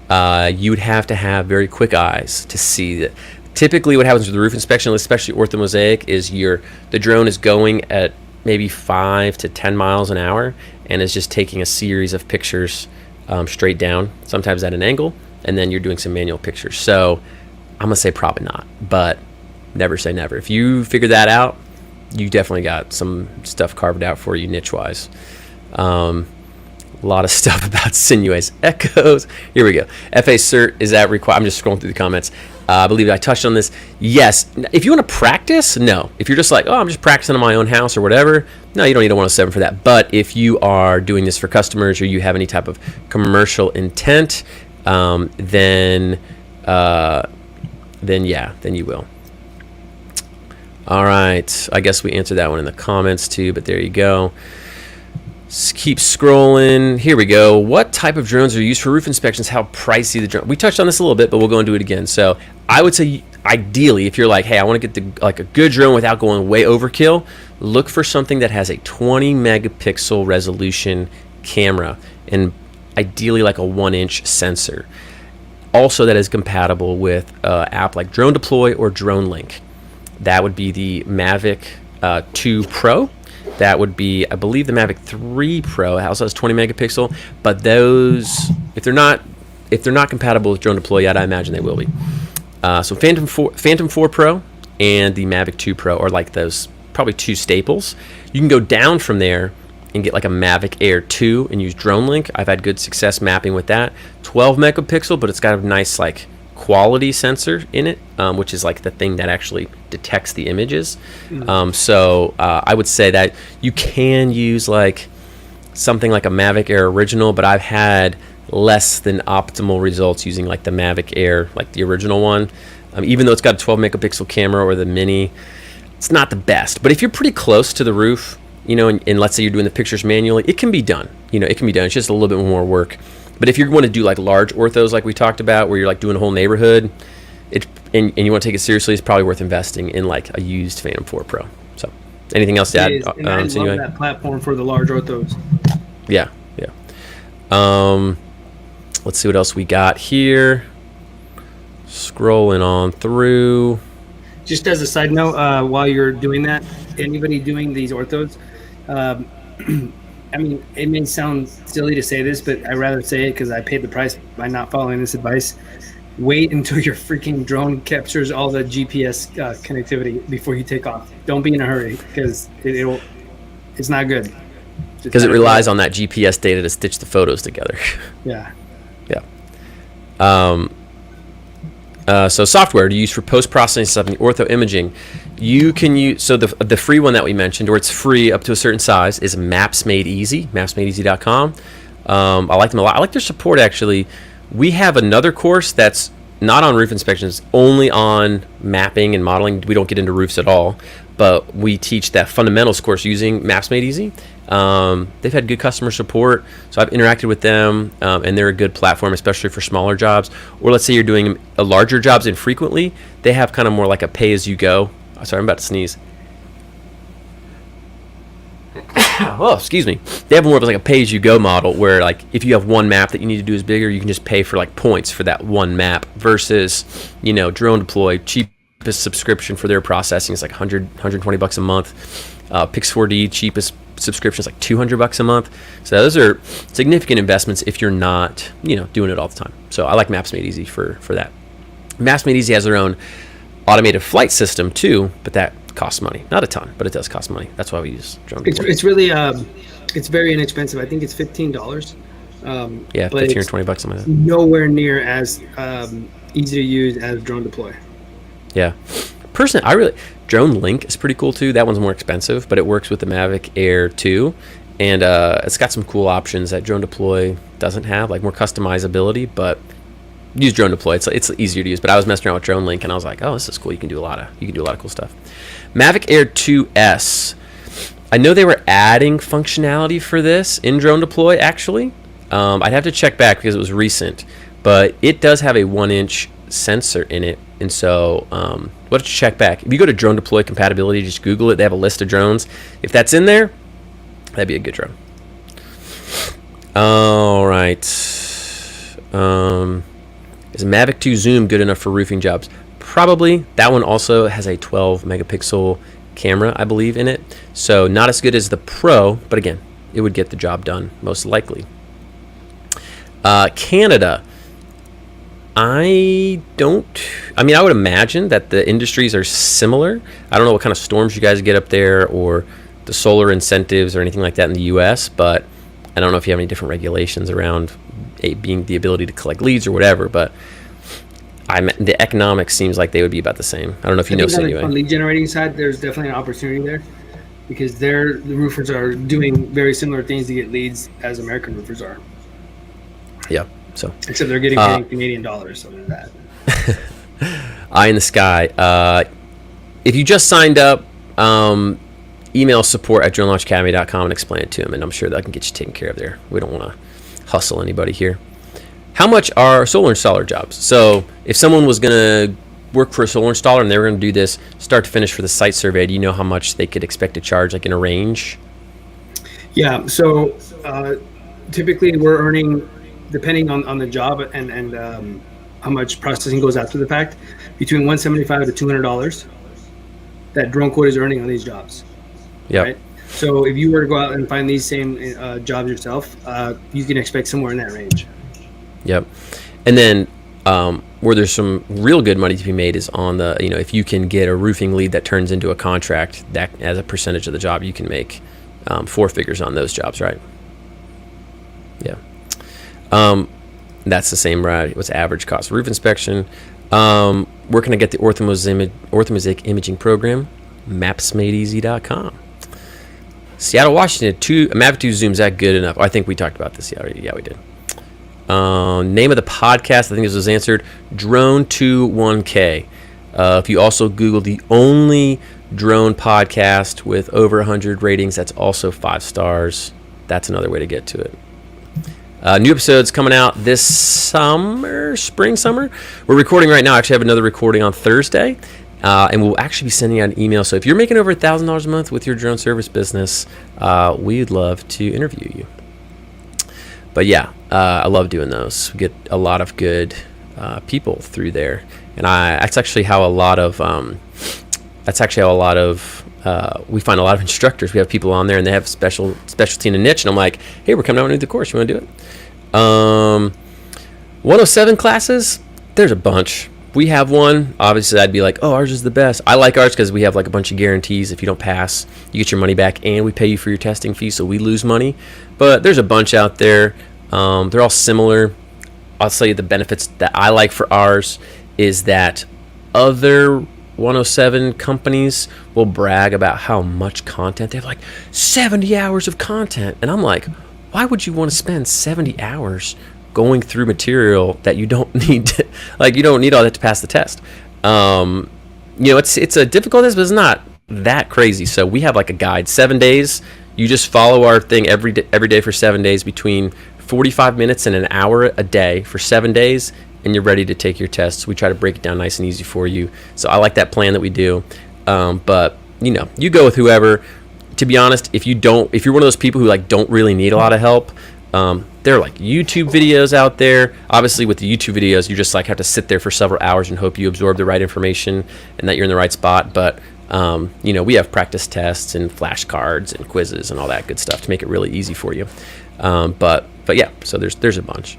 You would have to have very quick eyes to see that. Typically what happens with the roof inspection, especially orthomosaic, is the drone is going at maybe 5 to 10 miles an hour and is just taking a series of pictures straight down, sometimes at an angle, and then you're doing some manual pictures. So I'm going to say probably not, but never say never. If you figure that out, you definitely got some stuff carved out for you niche-wise. A lot of stuff about Sinuhe's echoes. Here we go. FA cert, is that required? I'm just scrolling through the comments. I believe I touched on this. Yes. If you want to practice, no. If you're just like, oh, I'm just practicing in my own house or whatever, no, you don't need a 107 for that. But if you are doing this for customers or you have any type of commercial intent, then you will. All right. I guess we answered that one in the comments too, but there you go. Let's keep scrolling. Here we go. What type of drones are used for roof inspections? How pricey the drone? We touched on this a little bit, but we'll go and do it again. So I would say, ideally, if you're like, hey, I want to get a good drone without going way overkill, look for something that has a 20 megapixel resolution camera and ideally like a 1-inch sensor. Also, that is compatible with an app like Drone Deploy or Drone Link. That would be the Mavic 2 Pro. That would be, I believe, the Mavic 3 Pro. It also has 20 megapixel. But those, if they're not compatible with Drone Deploy yet, I imagine they will be. So Phantom 4 Pro and the Mavic 2 Pro are like those probably two staples. You can go down from there and get like a Mavic Air 2 and use Drone Link. I've had good success mapping with that. 12 megapixel, but it's got a nice like quality sensor in it, which is like the thing that actually detects the images. So I would say that you can use like something like a Mavic Air Original, but I've had less than optimal results using like the Mavic Air, like the original one. Even though it's got a 12 megapixel camera or the Mini, it's not the best. But if you're pretty close to the roof, and let's say you're doing the pictures manually, it can be done. It can be done. It's just a little bit more work. But if you're going to do like large orthos like we talked about, where you're like doing a whole neighborhood, and you want to take it seriously, it's probably worth investing in like a used Phantom 4 Pro. So anything else to add? And I love that platform for the large orthos. Yeah. Let's see what else we got here. Scrolling on through. Just as a side note, while you're doing that, anybody doing these orthos, I mean, it may sound silly to say this, but I'd rather say it because I paid the price by not following this advice. Wait until your freaking drone captures all the GPS connectivity before you take off. Don't be in a hurry because it's not good. Because it relies on that GPS data to stitch the photos together. Yeah. So software to use for post-processing stuff and ortho imaging, you can use, so the free one that we mentioned, or it's free up to a certain size, is Maps Made Easy, mapsmadeeasy.com. I like them a lot. I like their support, actually. We have another course that's not on roof inspections, only on mapping and modeling. We don't get into roofs at all, but we teach that fundamentals course using Maps Made Easy. They've had good customer support, so I've interacted with them, and they're a good platform, especially for smaller jobs. Or let's say you're doing a larger jobs infrequently, they have kind of more like a pay-as-you-go. Oh, sorry, I'm about to sneeze. Oh, excuse me. They have more of like a pay-as-you-go model where like if you have one map that you need to do is bigger, you can just pay for like points for that one map versus, Drone Deploy, cheapest subscription for their processing is like $120 a month. Pix4D, cheapest subscription is like $200 a month. So those are significant investments if you're not, doing it all the time. So I like Maps Made Easy for that. Maps Made Easy has their own automated flight system too, but that costs money. Not a ton, but it does cost money. That's why we use Drone Deploy. It's really it's very inexpensive. I think it's $15. Yeah, but 15 or $20 something like that. Nowhere near as easy to use as Drone Deploy. Yeah. Personally, Drone Link is pretty cool too. That one's more expensive, but it works with the Mavic Air 2, and it's got some cool options that Drone Deploy doesn't have, like more customizability. But use Drone Deploy; it's easier to use. But I was messing around with Drone Link, and I was like, oh, this is cool. You can do a lot of cool stuff. Mavic Air 2S. I know they were adding functionality for this in Drone Deploy. Actually, I'd have to check back because it was recent, but it does have a 1-inch sensor in it. And so we'll have to check back. If you go to Drone Deploy compatibility, just Google it. They have a list of drones. If that's in there, that'd be a good drone. All right. Is Mavic 2 Zoom good enough for roofing jobs? Probably. That one also has a 12 megapixel camera, I believe, in it. So not as good as the Pro, but again, it would get the job done, most likely. Canada. I would imagine that the industries are similar. I don't know what kind of storms you guys get up there or the solar incentives or anything like that in the U.S., but I don't know if you have any different regulations around being the ability to collect leads or whatever, but the economics seems like they would be about the same. I don't know if you know Sinuhe. On the lead generating side, there's definitely an opportunity there because the roofers are doing very similar things to get leads as American roofers are. Yeah. So, except they're getting paid in Canadian dollars, so there's that. Eye in the sky. If you just signed up, email support@dronelaunchacademy.com and explain it to them, and I'm sure that I can get you taken care of there. We don't want to hustle anybody here. How much are solar installer jobs? So if someone was going to work for a solar installer and they were going to do this start to finish for the site survey, do you know how much they could expect to charge, like in a range? Yeah, so typically we're earning, depending on the job and how much processing goes after the fact, between $175 to $200 that Drone Quote is earning on these jobs. Yeah. Right? So if you were to go out and find these same jobs yourself, you can expect somewhere in that range. Yep. And then where there's some real good money to be made is on the, if you can get a roofing lead that turns into a contract, that as a percentage of the job, you can make 4 figures on those jobs, right? Yeah. That's the same, right? What's average cost roof inspection? Where can I get the orthomosaic imaging program? Mapsmadeeasy.com. Seattle, Washington, Mavic 2 Zoom's that good enough? I think we talked about this already. Yeah, we did. Name of the podcast, I think this was answered, Drone 21K. If you also Google the only drone podcast with over 100 ratings, that's also 5 stars. That's another way to get to it. New episodes coming out this summer. We're recording right now. I actually have another recording on Thursday. And we'll actually be sending out an email. So if you're making over $1,000 a month with your drone service business, we'd love to interview you. But yeah, I love doing those. We get a lot of good people through there, and that's actually how a lot of we find a lot of instructors. We have people on there, and they have specialty in a niche, and I'm like, hey, we're coming out with the course. You want to do it? 107 classes. There's a bunch. We have one. Obviously, I'd be like, oh, ours is the best. I like ours because we have like a bunch of guarantees. If you don't pass, you get your money back, and we pay you for your testing fee, so we lose money. But there's a bunch out there. They're all similar. I'll tell you the benefits that I like for ours is that other 107 companies will brag about how much content. They have like 70 hours of content. And I'm like, why would you want to spend 70 hours going through material that you don't need to, like, you don't need all that to pass the test? It's a difficult test, but it's not that crazy. So we have like a guide, 7 days. You just follow our thing every day for 7 days, between 45 minutes and an hour a day for 7 days, and you're ready to take your tests. We try to break it down nice and easy for you. So I like that plan that we do. But you go with whoever. To be honest, if you're one of those people who like don't really need a lot of help, there are like YouTube videos out there. Obviously, with the YouTube videos, you just like have to sit there for several hours and hope you absorb the right information and that you're in the right spot. But we have practice tests and flashcards and quizzes and all that good stuff to make it really easy for you. But yeah, so there's a bunch.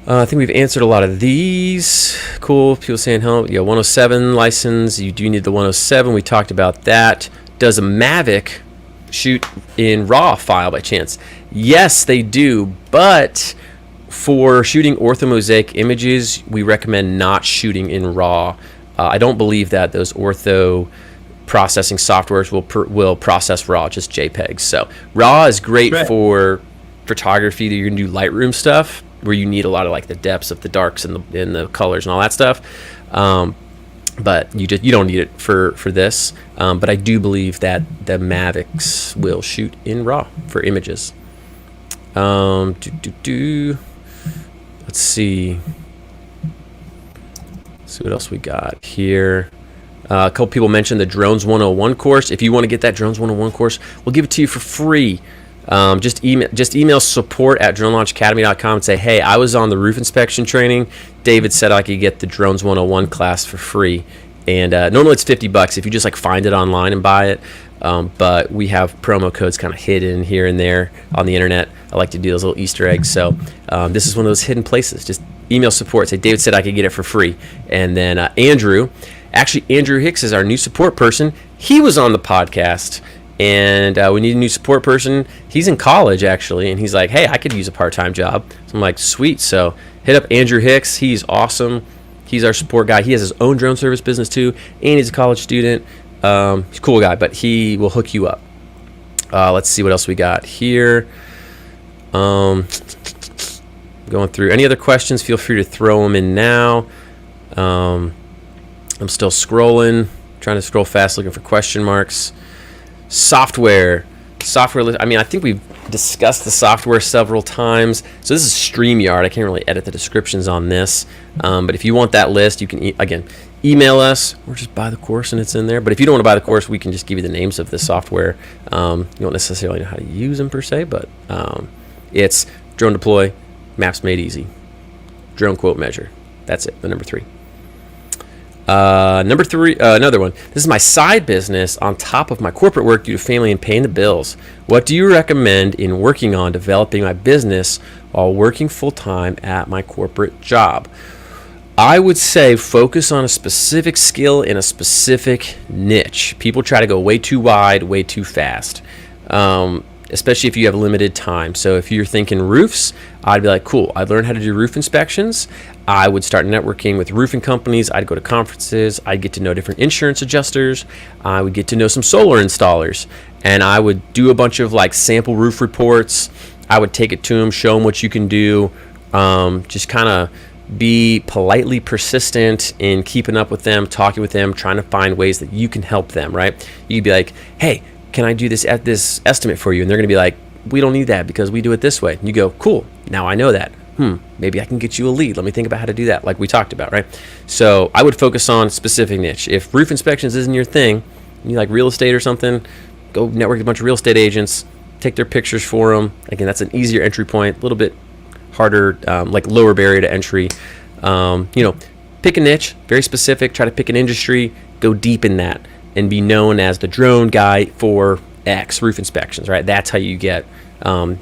I think we've answered a lot of these. Cool. People saying, 107 license. You do need the 107. We talked about that. Does a Mavic shoot in RAW file by chance? Yes, they do. But for shooting orthomosaic images, we recommend not shooting in RAW. I don't believe that those ortho processing softwares will process RAW, just JPEGs. So RAW is great for photography that you're gonna do Lightroom stuff, where you need a lot of like the depths of the darks and the colors and all that stuff. But you don't need it for this. But I do believe that the Mavics will shoot in RAW for images. Let's see. See what else we got here. A couple people mentioned the Drones 101 course. If you want to get that Drones 101 course, we'll give it to you for free. Just email support@dronelaunchacademy.com and say, hey, I was on the roof inspection training. David said I could get the Drones 101 class for free. And normally it's $50 if you just like find it online and buy it. But we have promo codes kind of hidden here and there on the internet. I like to do those little Easter eggs. So this is one of those hidden places. Just email support. Say, David said I could get it for free. And then Andrew Hicks is our new support person. He was on the podcast. And we need a new support person. He's in college, actually, and he's like, hey, I could use a part-time job. So I'm like, sweet. So hit up Andrew Hicks. He's awesome. He's our support guy. He has his own drone service business, too, and he's a college student. He's a cool guy, but he will hook you up. Let's see what else we got here. Going through. Any other questions, feel free to throw them in now. I'm still scrolling, trying to scroll fast, looking for question marks. Software. I mean, I think we've discussed the software several times. So this is StreamYard. I can't really edit the descriptions on this. But if you want that list, you can, email us or just buy the course and it's in there. But if you don't want to buy the course, we can just give you the names of the software. You don't necessarily know how to use them per se, but it's Drone Deploy, Maps Made Easy, Drone Quote Measure. That's it, the number 3. Number 3, another one. This is my side business on top of my corporate work due to family and paying the bills. What do you recommend in working on developing my business while working full-time at my corporate job? I would say focus on a specific skill in a specific niche. People try to go way too wide, way too fast. especially if you have limited time. So if you're thinking roofs, I'd be like, cool, I'd learn how to do roof inspections. I would start networking with roofing companies. I'd go to conferences. I'd get to know different insurance adjusters. I would get to know some solar installers. And I would do a bunch of like sample roof reports. I would take it to them, show them what you can do. Just kind of be politely persistent in keeping up with them, talking with them, trying to find ways that you can help them, right? You'd be like, hey, can I do this at this estimate for you? And they're going to be like, we don't need that because we do it this way. And you go, cool, now I know that. Maybe I can get you a lead. Let me think about how to do that, like we talked about, right? So I would focus on specific niche. If roof inspections isn't your thing, you like real estate or something, go network with a bunch of real estate agents, take their pictures for them. Again, that's an easier entry point, a little bit harder, like lower barrier to entry. Pick a niche, very specific, try to pick an industry, go deep in that, and be known as the drone guy for X roof inspections, right? That's how you get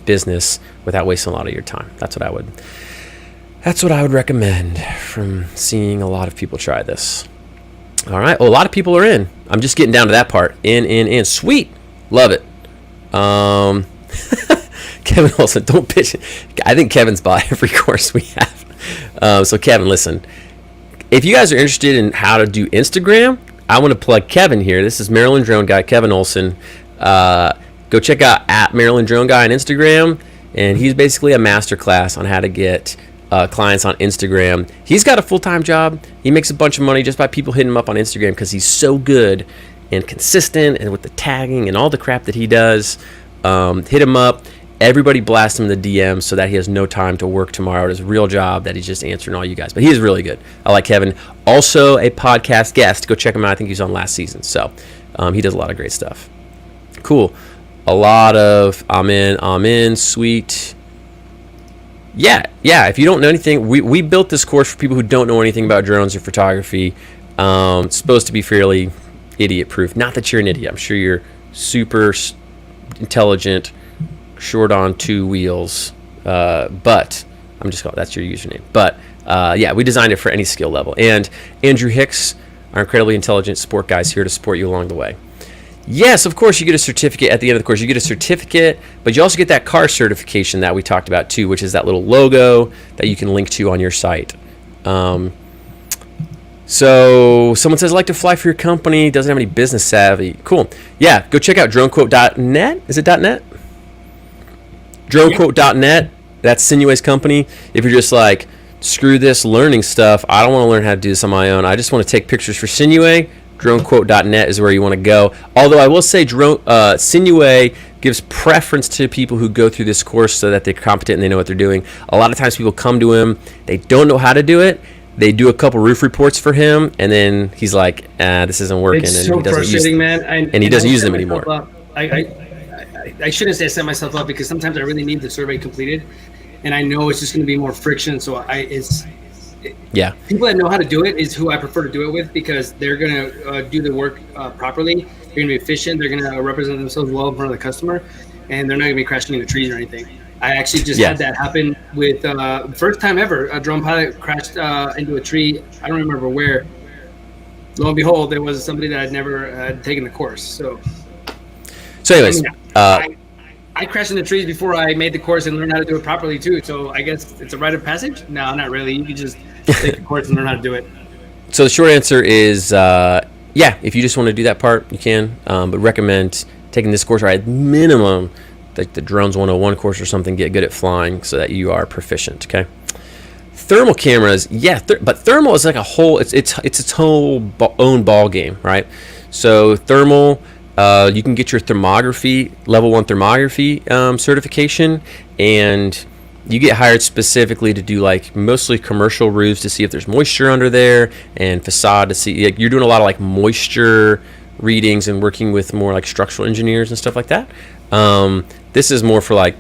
business without wasting a lot of your time. That's what I would recommend from seeing a lot of people try this. All right. Well, a lot of people are in. I'm just getting down to that part. In. Sweet. Love it. Kevin Olson, don't pitch it. I think Kevin's bought every course we have. So Kevin, listen, if you guys are interested in how to do Instagram, I want to plug Kevin here. This is Maryland Drone Guy, Kevin Olson. Go check out at Maryland Drone Guy on Instagram. And he's basically a masterclass on how to get clients on Instagram. He's got a full-time job. He makes a bunch of money just by people hitting him up on Instagram because he's so good and consistent and with the tagging and all the crap that he does. Hit him up. Everybody blast him in the DM so that he has no time to work tomorrow at his real job that he's just answering all you guys. But he is really good. I like Kevin. Also a podcast guest. Go check him out. I think he was on last season. So he does a lot of great stuff. Cool. A lot of I'm in, sweet. Yeah. If you don't know anything, we built this course for people who don't know anything about drones or photography. It's supposed to be fairly idiot proof. Not that you're an idiot. I'm sure you're super intelligent, short on two wheels, but I'm just calling that's your username. But we designed it for any skill level. And Andrew Hicks, our incredibly intelligent support guys, here to support you along the way. Yes, of course, you get a certificate at the end of the course. You get a certificate, but you also get that car certification that we talked about too, which is that little logo that you can link to on your site. So someone says, I like to fly for your company, doesn't have any business savvy. Cool. Yeah, go check out dronequote.net. Is it .net? Dronequote.net. That's Sinuhe's company. If you're just like, screw this learning stuff, I don't want to learn how to do this on my own. I just want to take pictures for Sinuhe. Dronequote.net is where you want to go. Although I will say Sinuhe gives preference to people who go through this course so that they're competent and they know what they're doing. A lot of times people come to him, they don't know how to do it. They do a couple roof reports for him, and then he's like, this isn't working. It's and so he doesn't frustrating, use, man. And he doesn't use them anymore. I shouldn't say I set myself up because sometimes I really need the survey completed, and I know it's just going to be more friction. So people that know how to do it is who I prefer to do it with because they're going to do the work properly. They're going to be efficient. They're going to represent themselves well in front of the customer, and they're not going to be crashing into trees or anything. I actually just had that happen with first time ever. A drone pilot crashed into a tree. I don't remember where. Lo and behold, there was somebody that I'd never taken the course. So anyways, I crashed into trees before I made the course and learned how to do it properly too. So I guess it's a rite of passage. No, not really. You can just take the course and learn how to do it. So the short answer is, if you just want to do that part, you can. But recommend taking this course, or at minimum, like the Drones 101 course or something, get good at flying so that you are proficient, okay? Thermal cameras, but thermal is like a whole, it's its whole own ball game, right? So thermal, you can get your thermography, level 1 thermography certification, and you get hired specifically to do like mostly commercial roofs to see if there's moisture under there, and facade to see, like, you're doing a lot of like moisture readings and working with more like structural engineers and stuff like that. This is more for like,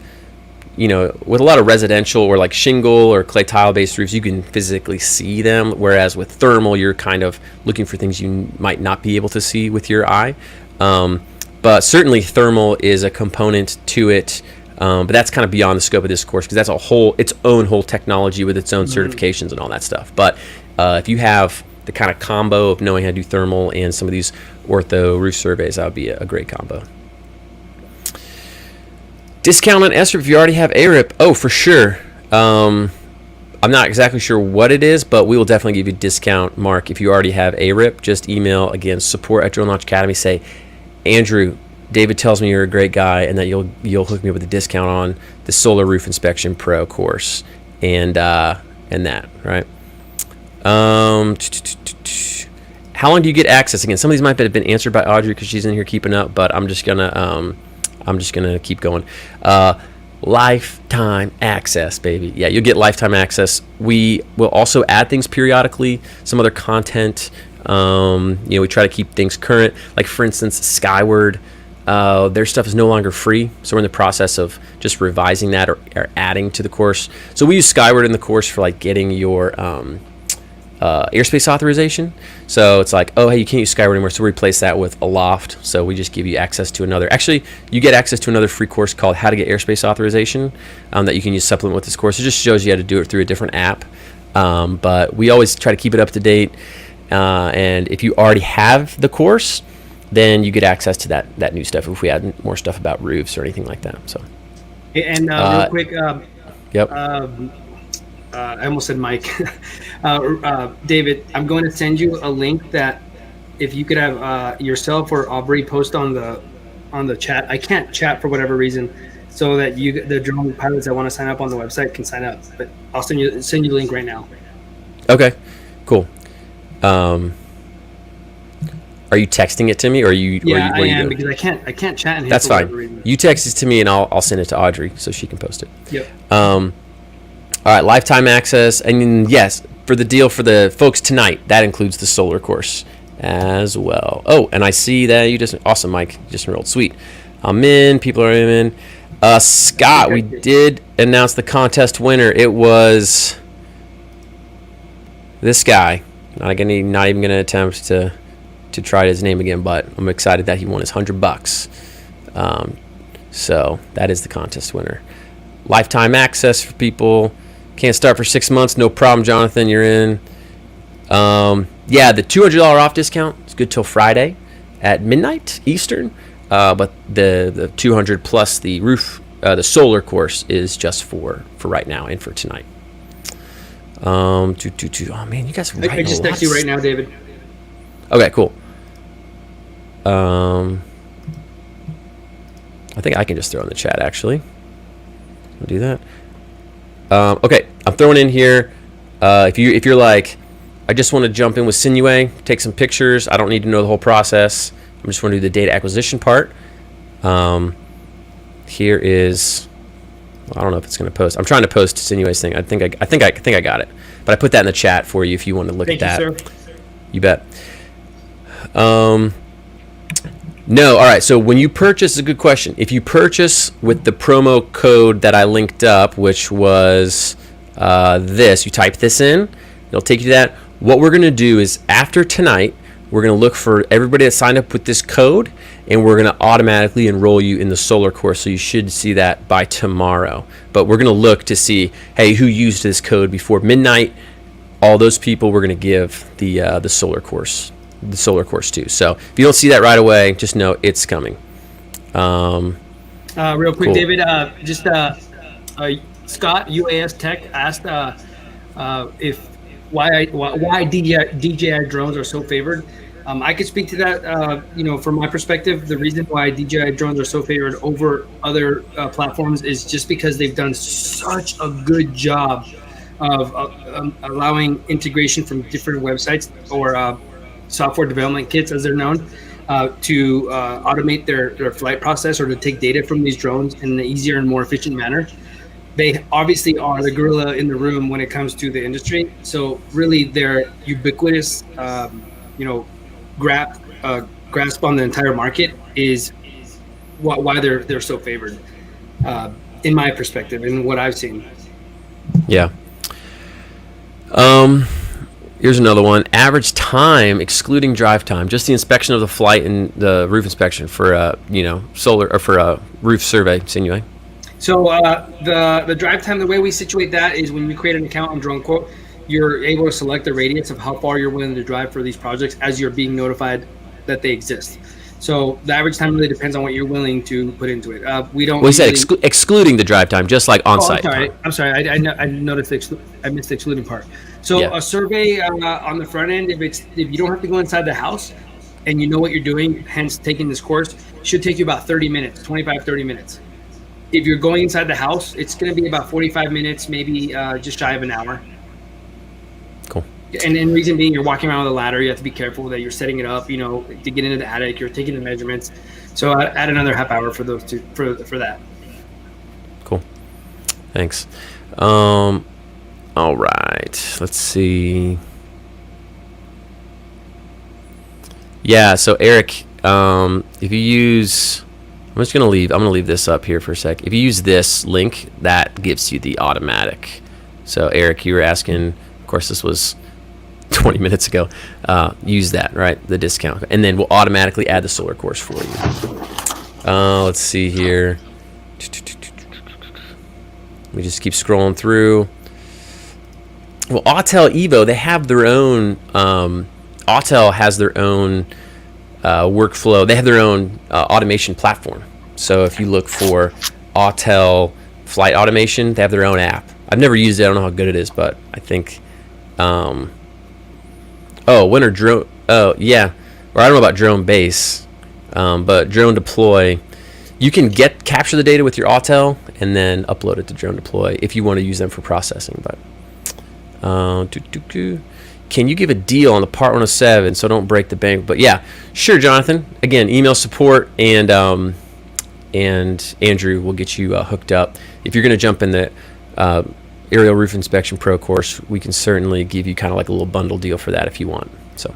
with a lot of residential or like shingle or clay tile based roofs, you can physically see them. Whereas with thermal, you're kind of looking for things you might not be able to see with your eye. But certainly thermal is a component to it. But that's kind of beyond the scope of this course because that's its own whole technology with its own certifications and all that stuff. But if you have the kind of combo of knowing how to do thermal and some of these ortho roof surveys, that would be a great combo. Discount on SRIP if you already have ARIP. Oh, for sure. I'm not exactly sure what it is, but we will definitely give you a discount, Mark, if you already have ARIP. Just email, again, support@Drone Launch Academy. Say, Andrew, David tells me you're a great guy and that you'll hook me up with a discount on the Solar Roof Inspection Pro course and that, right? How long do you get access? Again, some of these might have been answered by Audrey because she's in here keeping up, but I'm just gonna keep going. Lifetime access, baby. Yeah, you'll get lifetime access. We will also add things periodically, some other content. We try to keep things current. Like, for instance, Skyward, their stuff is no longer free, so we're in the process of just revising that or adding to the course. So we use Skyward in the course for like getting your airspace authorization. So it's like, oh, hey, you can't use Skyward anymore, so we replace that with Aloft. So we just give you access to another. Actually, you get access to another free course called How to Get Airspace Authorization that you can use supplement with this course. It just shows you how to do it through a different app. But we always try to keep it up to date. And if you already have the course, then you get access to that new stuff if we add more stuff about roofs or anything like that. So. And real quick. Yep. I almost said Mike. David, I'm going to send you a link that if you could have yourself or Aubrey post on the chat. I can't chat for whatever reason, so that the drone pilots that want to sign up on the website can sign up. But I'll send you the link right now. Okay, cool. Are you texting it to me, or are you? Yeah, I am, because I can't chat in here. That's for whatever fine. reason. You text it to me, and I'll send it to Audrey so she can post it. Yep. All right, lifetime access, and yes, for the deal for the folks tonight, that includes the solar course as well. Oh, and I see that you just awesome, Mike. You just enrolled. Sweet. I'm in. People are in. Scott, we did announce the contest winner. It was this guy. Not even gonna attempt to try his name again, but I'm excited that he won his $100. So that is the contest winner. Lifetime access for people. Can't start for 6 months. No problem, Jonathan. You're in. Yeah, the $200 off discount is good till Friday at midnight Eastern. But the 200 plus the roof, the solar course is just for right now and for tonight. Oh man, you guys are writing I just text you right now, David. Okay, cool. I think I can just throw in the chat actually. I'll do that. Okay, I'm throwing in here. If you're like, I just want to jump in with Sinuhe, take some pictures. I don't need to know the whole process. I just want to do the data acquisition part. Here is, well, I don't know if it's going to post. I'm trying to post Sinuhe's thing. I think I got it. But I put that in the chat for you if you want to look at that. Thank you, sir. You bet. No, all right. So when you purchase, it's a good question. If you purchase with the promo code that I linked up, which was this, you type this in, it'll take you to that. What we're going to do is after tonight, we're going to look for everybody that signed up with this code, and we're going to automatically enroll you in the solar course. So you should see that by tomorrow. But we're going to look to see, hey, who used this code before midnight. All those people we're going to give the solar course. The solar course too. So if you don't see that right away, just know it's coming. Real quick, cool. David, Scott UAS Tech asked why DJI drones are so favored. I could speak to that. From my perspective, the reason why DJI drones are so favored over other platforms is just because they've done such a good job of allowing integration from different websites or software development kits, as they're known, to automate their flight process or to take data from these drones in an easier and more efficient manner. They obviously are the gorilla in the room when it comes to the industry. So really, their ubiquitous, grasp on the entire market is why they're so favored, in my perspective and what I've seen. Yeah. Here's another one. Average time, excluding drive time, just the inspection of the flight and the roof inspection for solar or for a roof survey. Sinuhe. So the drive time, the way we situate that is when you create an account on DroneQuote, you're able to select the radius of how far you're willing to drive for these projects as you're being notified that they exist. So the average time really depends on what you're willing to put into it. We don't. Well, he said usually- excluding the drive time, just like Oh, on-site time. I'm sorry. I noticed I missed the excluding part. So Yeah. a survey on the front end, if you don't have to go inside the house, and you know what you're doing, hence taking this course, should take you about 30 minutes, 30 minutes. If you're going inside the house, it's going to be about 45 minutes, maybe just shy of an hour. Cool. And the reason being, you're walking around with a ladder. You have to be careful that you're setting it up, to get into the attic. You're taking the measurements. So add another half hour for those two for that. Cool. Thanks. All right. Let's see. Yeah. So Eric, if you use, I'm gonna leave this up here for a sec. If you use this link, that gives you the automatic. So Eric, you were asking. Of course, this was 20 minutes ago. Use that, right? The discount, and then we'll automatically add the solar course for you. Let's see here. We just keep scrolling through. Well, Autel Evo, they have their own. Autel has their own workflow. They have their own automation platform. So if you look for Autel flight automation, they have their own app. I've never used it. I don't know how good it is, but I think. Winter drone. Oh yeah, or I don't know about drone base, but drone deploy. You can capture the data with your Autel and then upload it to drone deploy if you want to use them for processing. But can you give a deal on the Part 107 so don't break the bank? But yeah, sure, Jonathan. Again, email support and Andrew will get you hooked up. If you're going to jump in the Aerial Roof Inspection Pro course, we can certainly give you kind of like a little bundle deal for that if you want. So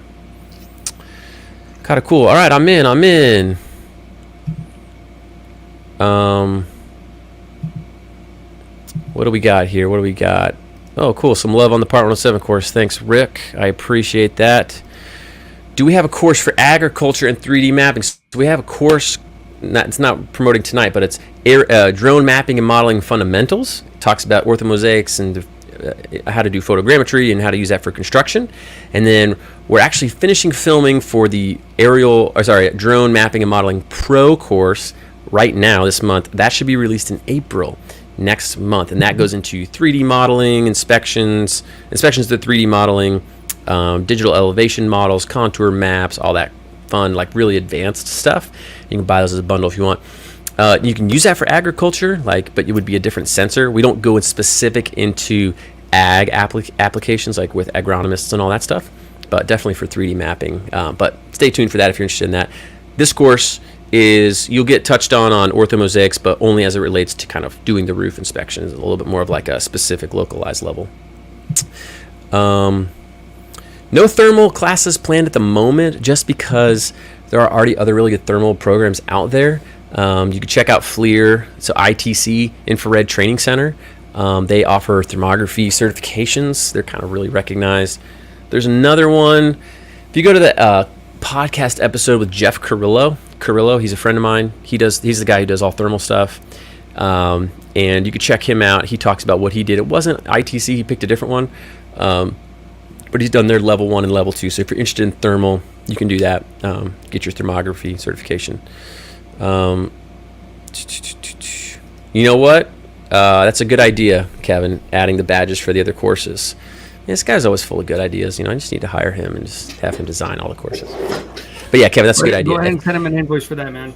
kind of cool. All right, I'm in. What do we got here? Oh, cool. Some love on the Part 107 course. Thanks, Rick. I appreciate that. Do we have a course for agriculture and 3D mapping? So we have a course. It's not promoting tonight, but it's drone mapping and modeling fundamentals. It talks about orthomosaics and how to do photogrammetry and how to use that for construction. And then we're actually finishing filming for the drone mapping and modeling pro course right now this month. That should be released in April next month, and that goes into 3D modeling, inspections of the 3D modeling, digital elevation models, contour maps, all that fun, like really advanced stuff. You can buy those as a bundle if you want. You can use that for agriculture, but it would be a different sensor. We don't go in specific into ag applications like with agronomists and all that stuff, but definitely for 3D mapping. But stay tuned for that if you're interested in that. This course you'll get touched on orthomosaics, but only as it relates to kind of doing the roof inspections, a little bit more of like a specific localized level. No thermal classes planned at the moment, just because there are already other really good thermal programs out there. You can check out FLIR, so ITC, Infrared Training Center. They offer thermography certifications. They're kind of really recognized. There's another one. If you go to the podcast episode with Jeff Carrillo, he's a friend of mine. He's the guy who does all thermal stuff. And you can check him out. He talks about what he did. It wasn't ITC. He picked a different one. But he's done their level 1 and level 2. So if you're interested in thermal, you can do that. Get your thermography certification. You know what? That's a good idea, Kevin, adding the badges for the other courses. This guy's always full of good ideas. I just need to hire him and just have him design all the courses. But yeah, Kevin, that's a good idea. Go ahead and send him an invoice for that, man.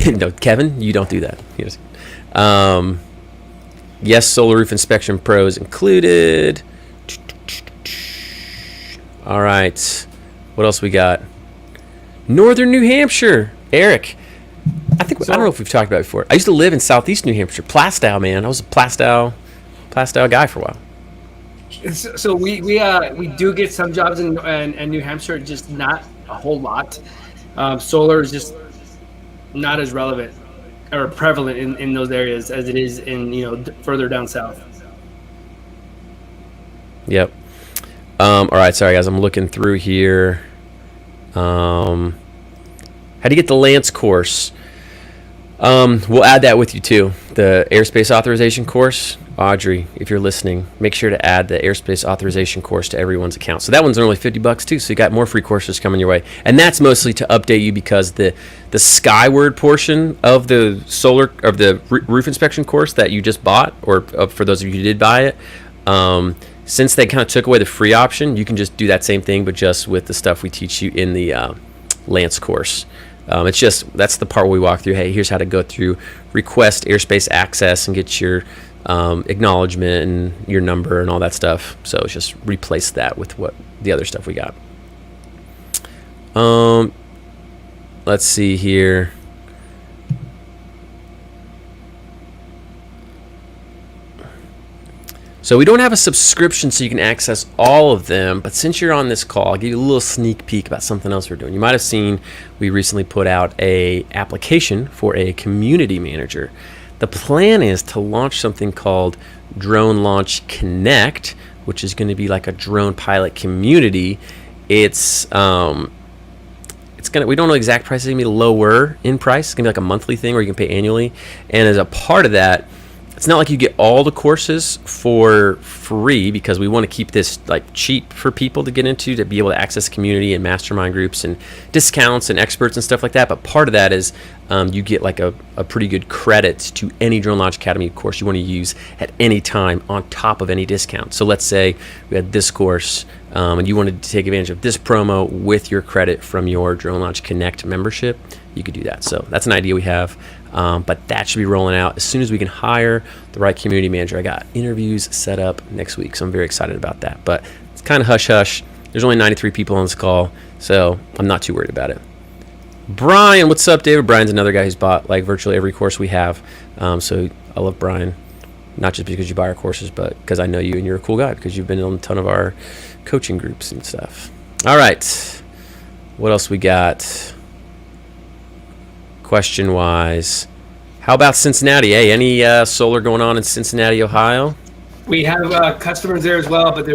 No, Kevin, you don't do that. Yes, Solar Roof Inspection Pro is included. All right. What else we got? Northern New Hampshire. Eric. I don't know if we've talked about it before. I used to live in southeast New Hampshire. Plastow, man. I was a Plastow guy for a while. So we do get some jobs in New Hampshire, just not a whole lot. Solar is just not as relevant or prevalent in those areas as it is in further down south. Yep. All right, sorry guys, I'm looking through here. How do you get the Lance course? We'll add that with you too. The airspace authorization course. Audrey, if you're listening, make sure to add the airspace authorization course to everyone's account. So that one's only $50 too. So you got more free courses coming your way, and that's mostly to update you because the skyward portion of the roof inspection course that you just bought, or for those of you who did buy it, since they kind of took away the free option, you can just do that same thing, but just with the stuff we teach you in the Lance course. That's the part where we walk through. Hey, here's how to go through request airspace access and get your acknowledgement and your number and all that stuff. So it's just replace that with what the other stuff we got. Let's see here. So we don't have a subscription so you can access all of them, but since you're on this call, I'll give you a little sneak peek about something else we're doing. You might have seen we recently put out a application for a community manager. The plan is to launch something called Drone Launch Connect, which is going to be like a drone pilot community. We don't know exact price. It's going to be lower in price. It's going to be like a monthly thing where you can pay annually. And as a part of that, it's not like you get all the courses for free, because we want to keep this like cheap for people to get into, to be able to access community and mastermind groups and discounts and experts and stuff like that. But part of that is you get like a pretty good credit to any Drone Launch Academy course you want to use at any time on top of any discount. So let's say we had this course and you wanted to take advantage of this promo with your credit from your Drone Launch Connect membership, you could do that. So that's an idea we have. But that should be rolling out as soon as we can hire the right community manager. I got interviews set up next week, so I'm very excited about that. But it's kind of hush-hush. There's only 93 people on this call, so I'm not too worried about it. Brian, what's up, David? Brian's another guy who's bought like virtually every course we have. So I love Brian, not just because you buy our courses, but because I know you and you're a cool guy because you've been on a ton of our coaching groups and stuff. All right. What else we got? Question-wise, how about Cincinnati? Hey, any solar going on in Cincinnati, Ohio? We have customers there as well, but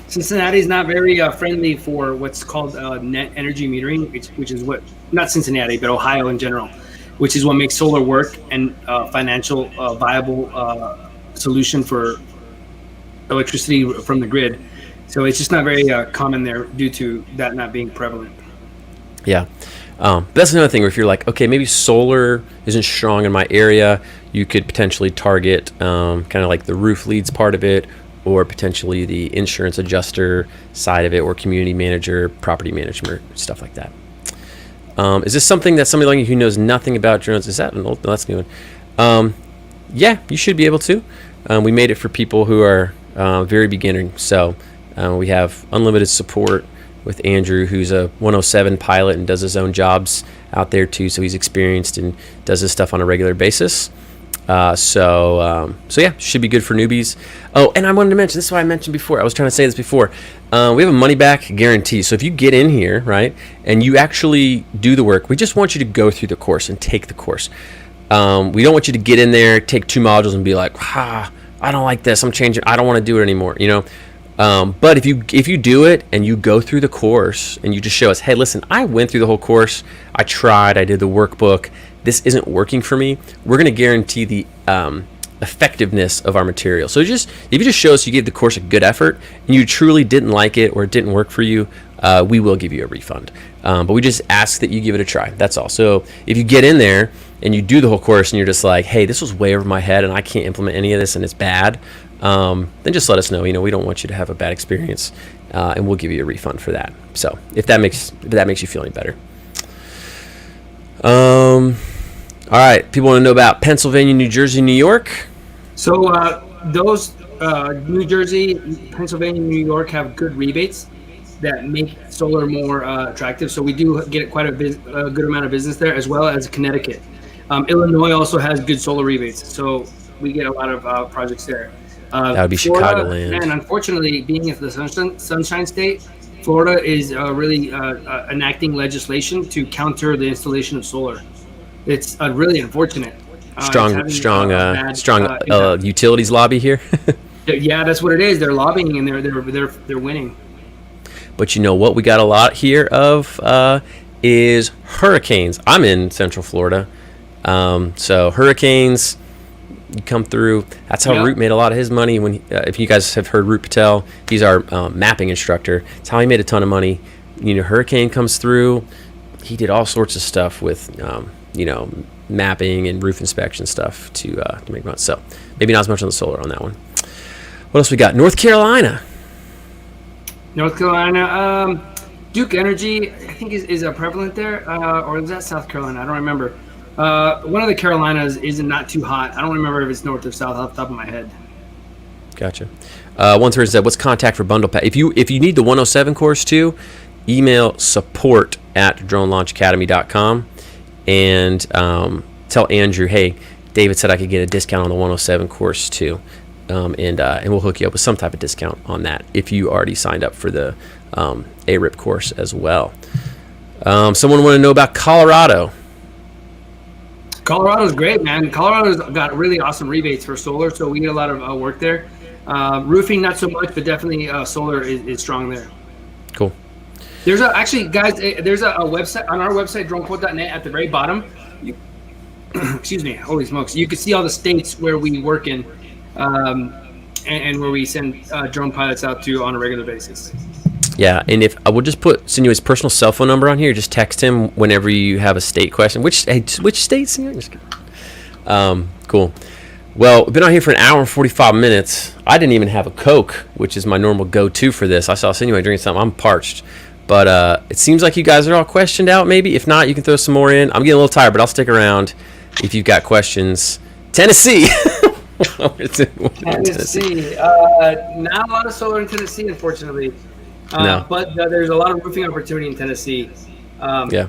Cincinnati's not very friendly for what's called net energy metering, which is what, not Cincinnati, but Ohio in general, which is what makes solar work and financial viable solution for electricity from the grid. So it's just not very common there due to that not being prevalent. Yeah. But that's another thing where if you're like, okay, maybe solar isn't strong in my area, you could potentially target kind of like the roof leads part of it, or potentially the insurance adjuster side of it, or community manager, property management, stuff like that. Is this something that somebody like you who knows nothing about drones, is that an old, no, that's a new one. Yeah, you should be able to. We made it for people who are very beginning. So we have unlimited support with Andrew, who's a 107 pilot and does his own jobs out there too. So he's experienced and does this stuff on a regular basis. So yeah, should be good for newbies. Oh, and I wanted to mention, this is what I mentioned before. I was trying to say this before. We have a money back guarantee. So if you get in here, right, and you actually do the work, we just want you to go through the course and take the course. We don't want you to get in there, take 2 modules and be like, I don't like this. I'm changing. I don't want to do it anymore. You know? But if you do it and you go through the course and you just show us, hey, listen, I went through the whole course. I tried. I did the workbook. This isn't working for me. We're going to guarantee the effectiveness of our material. So if you just show us you gave the course a good effort and you truly didn't like it or it didn't work for you, we will give you a refund. But we just ask that you give it a try. That's all. So if you get in there and you do the whole course and you're just like, hey, this was way over my head and I can't implement any of this and it's bad, then just let us know. You know, we don't want you to have a bad experience, and we'll give you a refund for that. So if that makes you feel any better. All right, people want to know about Pennsylvania, New Jersey, New York. So those New Jersey, Pennsylvania, New York have good rebates that make solar more attractive. So we do get quite a good amount of business there, as well as Connecticut. Illinois also has good solar rebates, so we get a lot of projects there. That would be Florida, Chicagoland. And unfortunately, being in the Sunshine State, Florida is really enacting legislation to counter the installation of solar. It's really unfortunate. Strong utilities lobby here. Yeah, that's what it is. They're lobbying and they're winning. But you know what we got a lot here of is hurricanes. I'm in Central Florida, so hurricanes. You come through. That's how Yep. Root made a lot of his money. When if you guys have heard Root Patel, he's our mapping instructor. It's how he made a ton of money. Hurricane comes through. He did all sorts of stuff with mapping and roof inspection stuff to make money. So maybe not as much on the solar on that one. What else we got? North Carolina. Duke Energy, I think is prevalent there, or is that South Carolina? I don't remember. One of the Carolinas is not too hot. I don't remember if it's north or south off the top of my head. Gotcha. One third said, "What's contact for bundle pack? If you need the 107 course too, email support@dronelaunchacademy.com and tell Andrew, hey, David said I could get a discount on the 107 course too, and we'll hook you up with some type of discount on that if you already signed up for the ARIP course as well." Someone want to know about Colorado. Colorado's great, man. Colorado's got really awesome rebates for solar, so we get a lot of work there. Roofing, not so much, but definitely solar is strong there. Cool. There's a website on our website, dronequote.net, at the very bottom. Excuse me, holy smokes. You can see all the states where we work in and where we send drone pilots out to on a regular basis. Yeah, and if I will just put Sinuhe's personal cell phone number on here, just text him whenever you have a state question. Which state, Sinuhe? Just kidding. Cool. Well, we've been out here for an hour and 45 minutes. I didn't even have a Coke, which is my normal go-to for this. I saw Sinuhe drinking something. I'm parched. But it seems like you guys are all questioned out, maybe. If not, you can throw some more in. I'm getting a little tired, but I'll stick around if you've got questions. Tennessee. Tennessee. Not a lot of solar in Tennessee, unfortunately. No. But there's a lot of roofing opportunity in Tennessee. Yeah.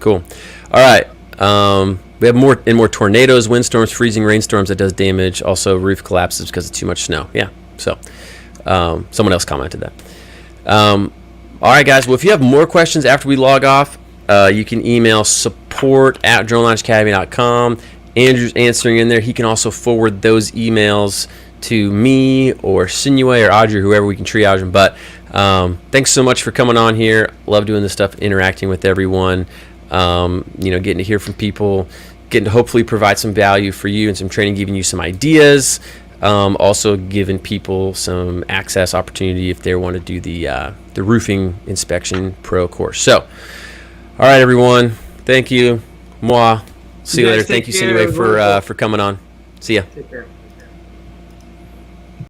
Cool. All right. We have more tornadoes, windstorms, freezing rainstorms that does damage. Also, roof collapses because of too much snow. Yeah. So, someone else commented that. All right, guys. Well, if you have more questions after we log off, you can email support@dronelaunchacademy.com. Andrew's answering in there. He can also forward those emails to me or Sinuhe or Audrey, whoever we can triage them. But thanks so much for coming on here. Love doing this stuff, interacting with everyone. Getting to hear from people, getting to hopefully provide some value for you and some training, giving you some ideas. Also giving people some access opportunity if they want to do the roofing inspection pro course. So, all right, everyone. Thank you. Moi. See you later. Thank you, Sinuhe, for coming on. See ya. Take care.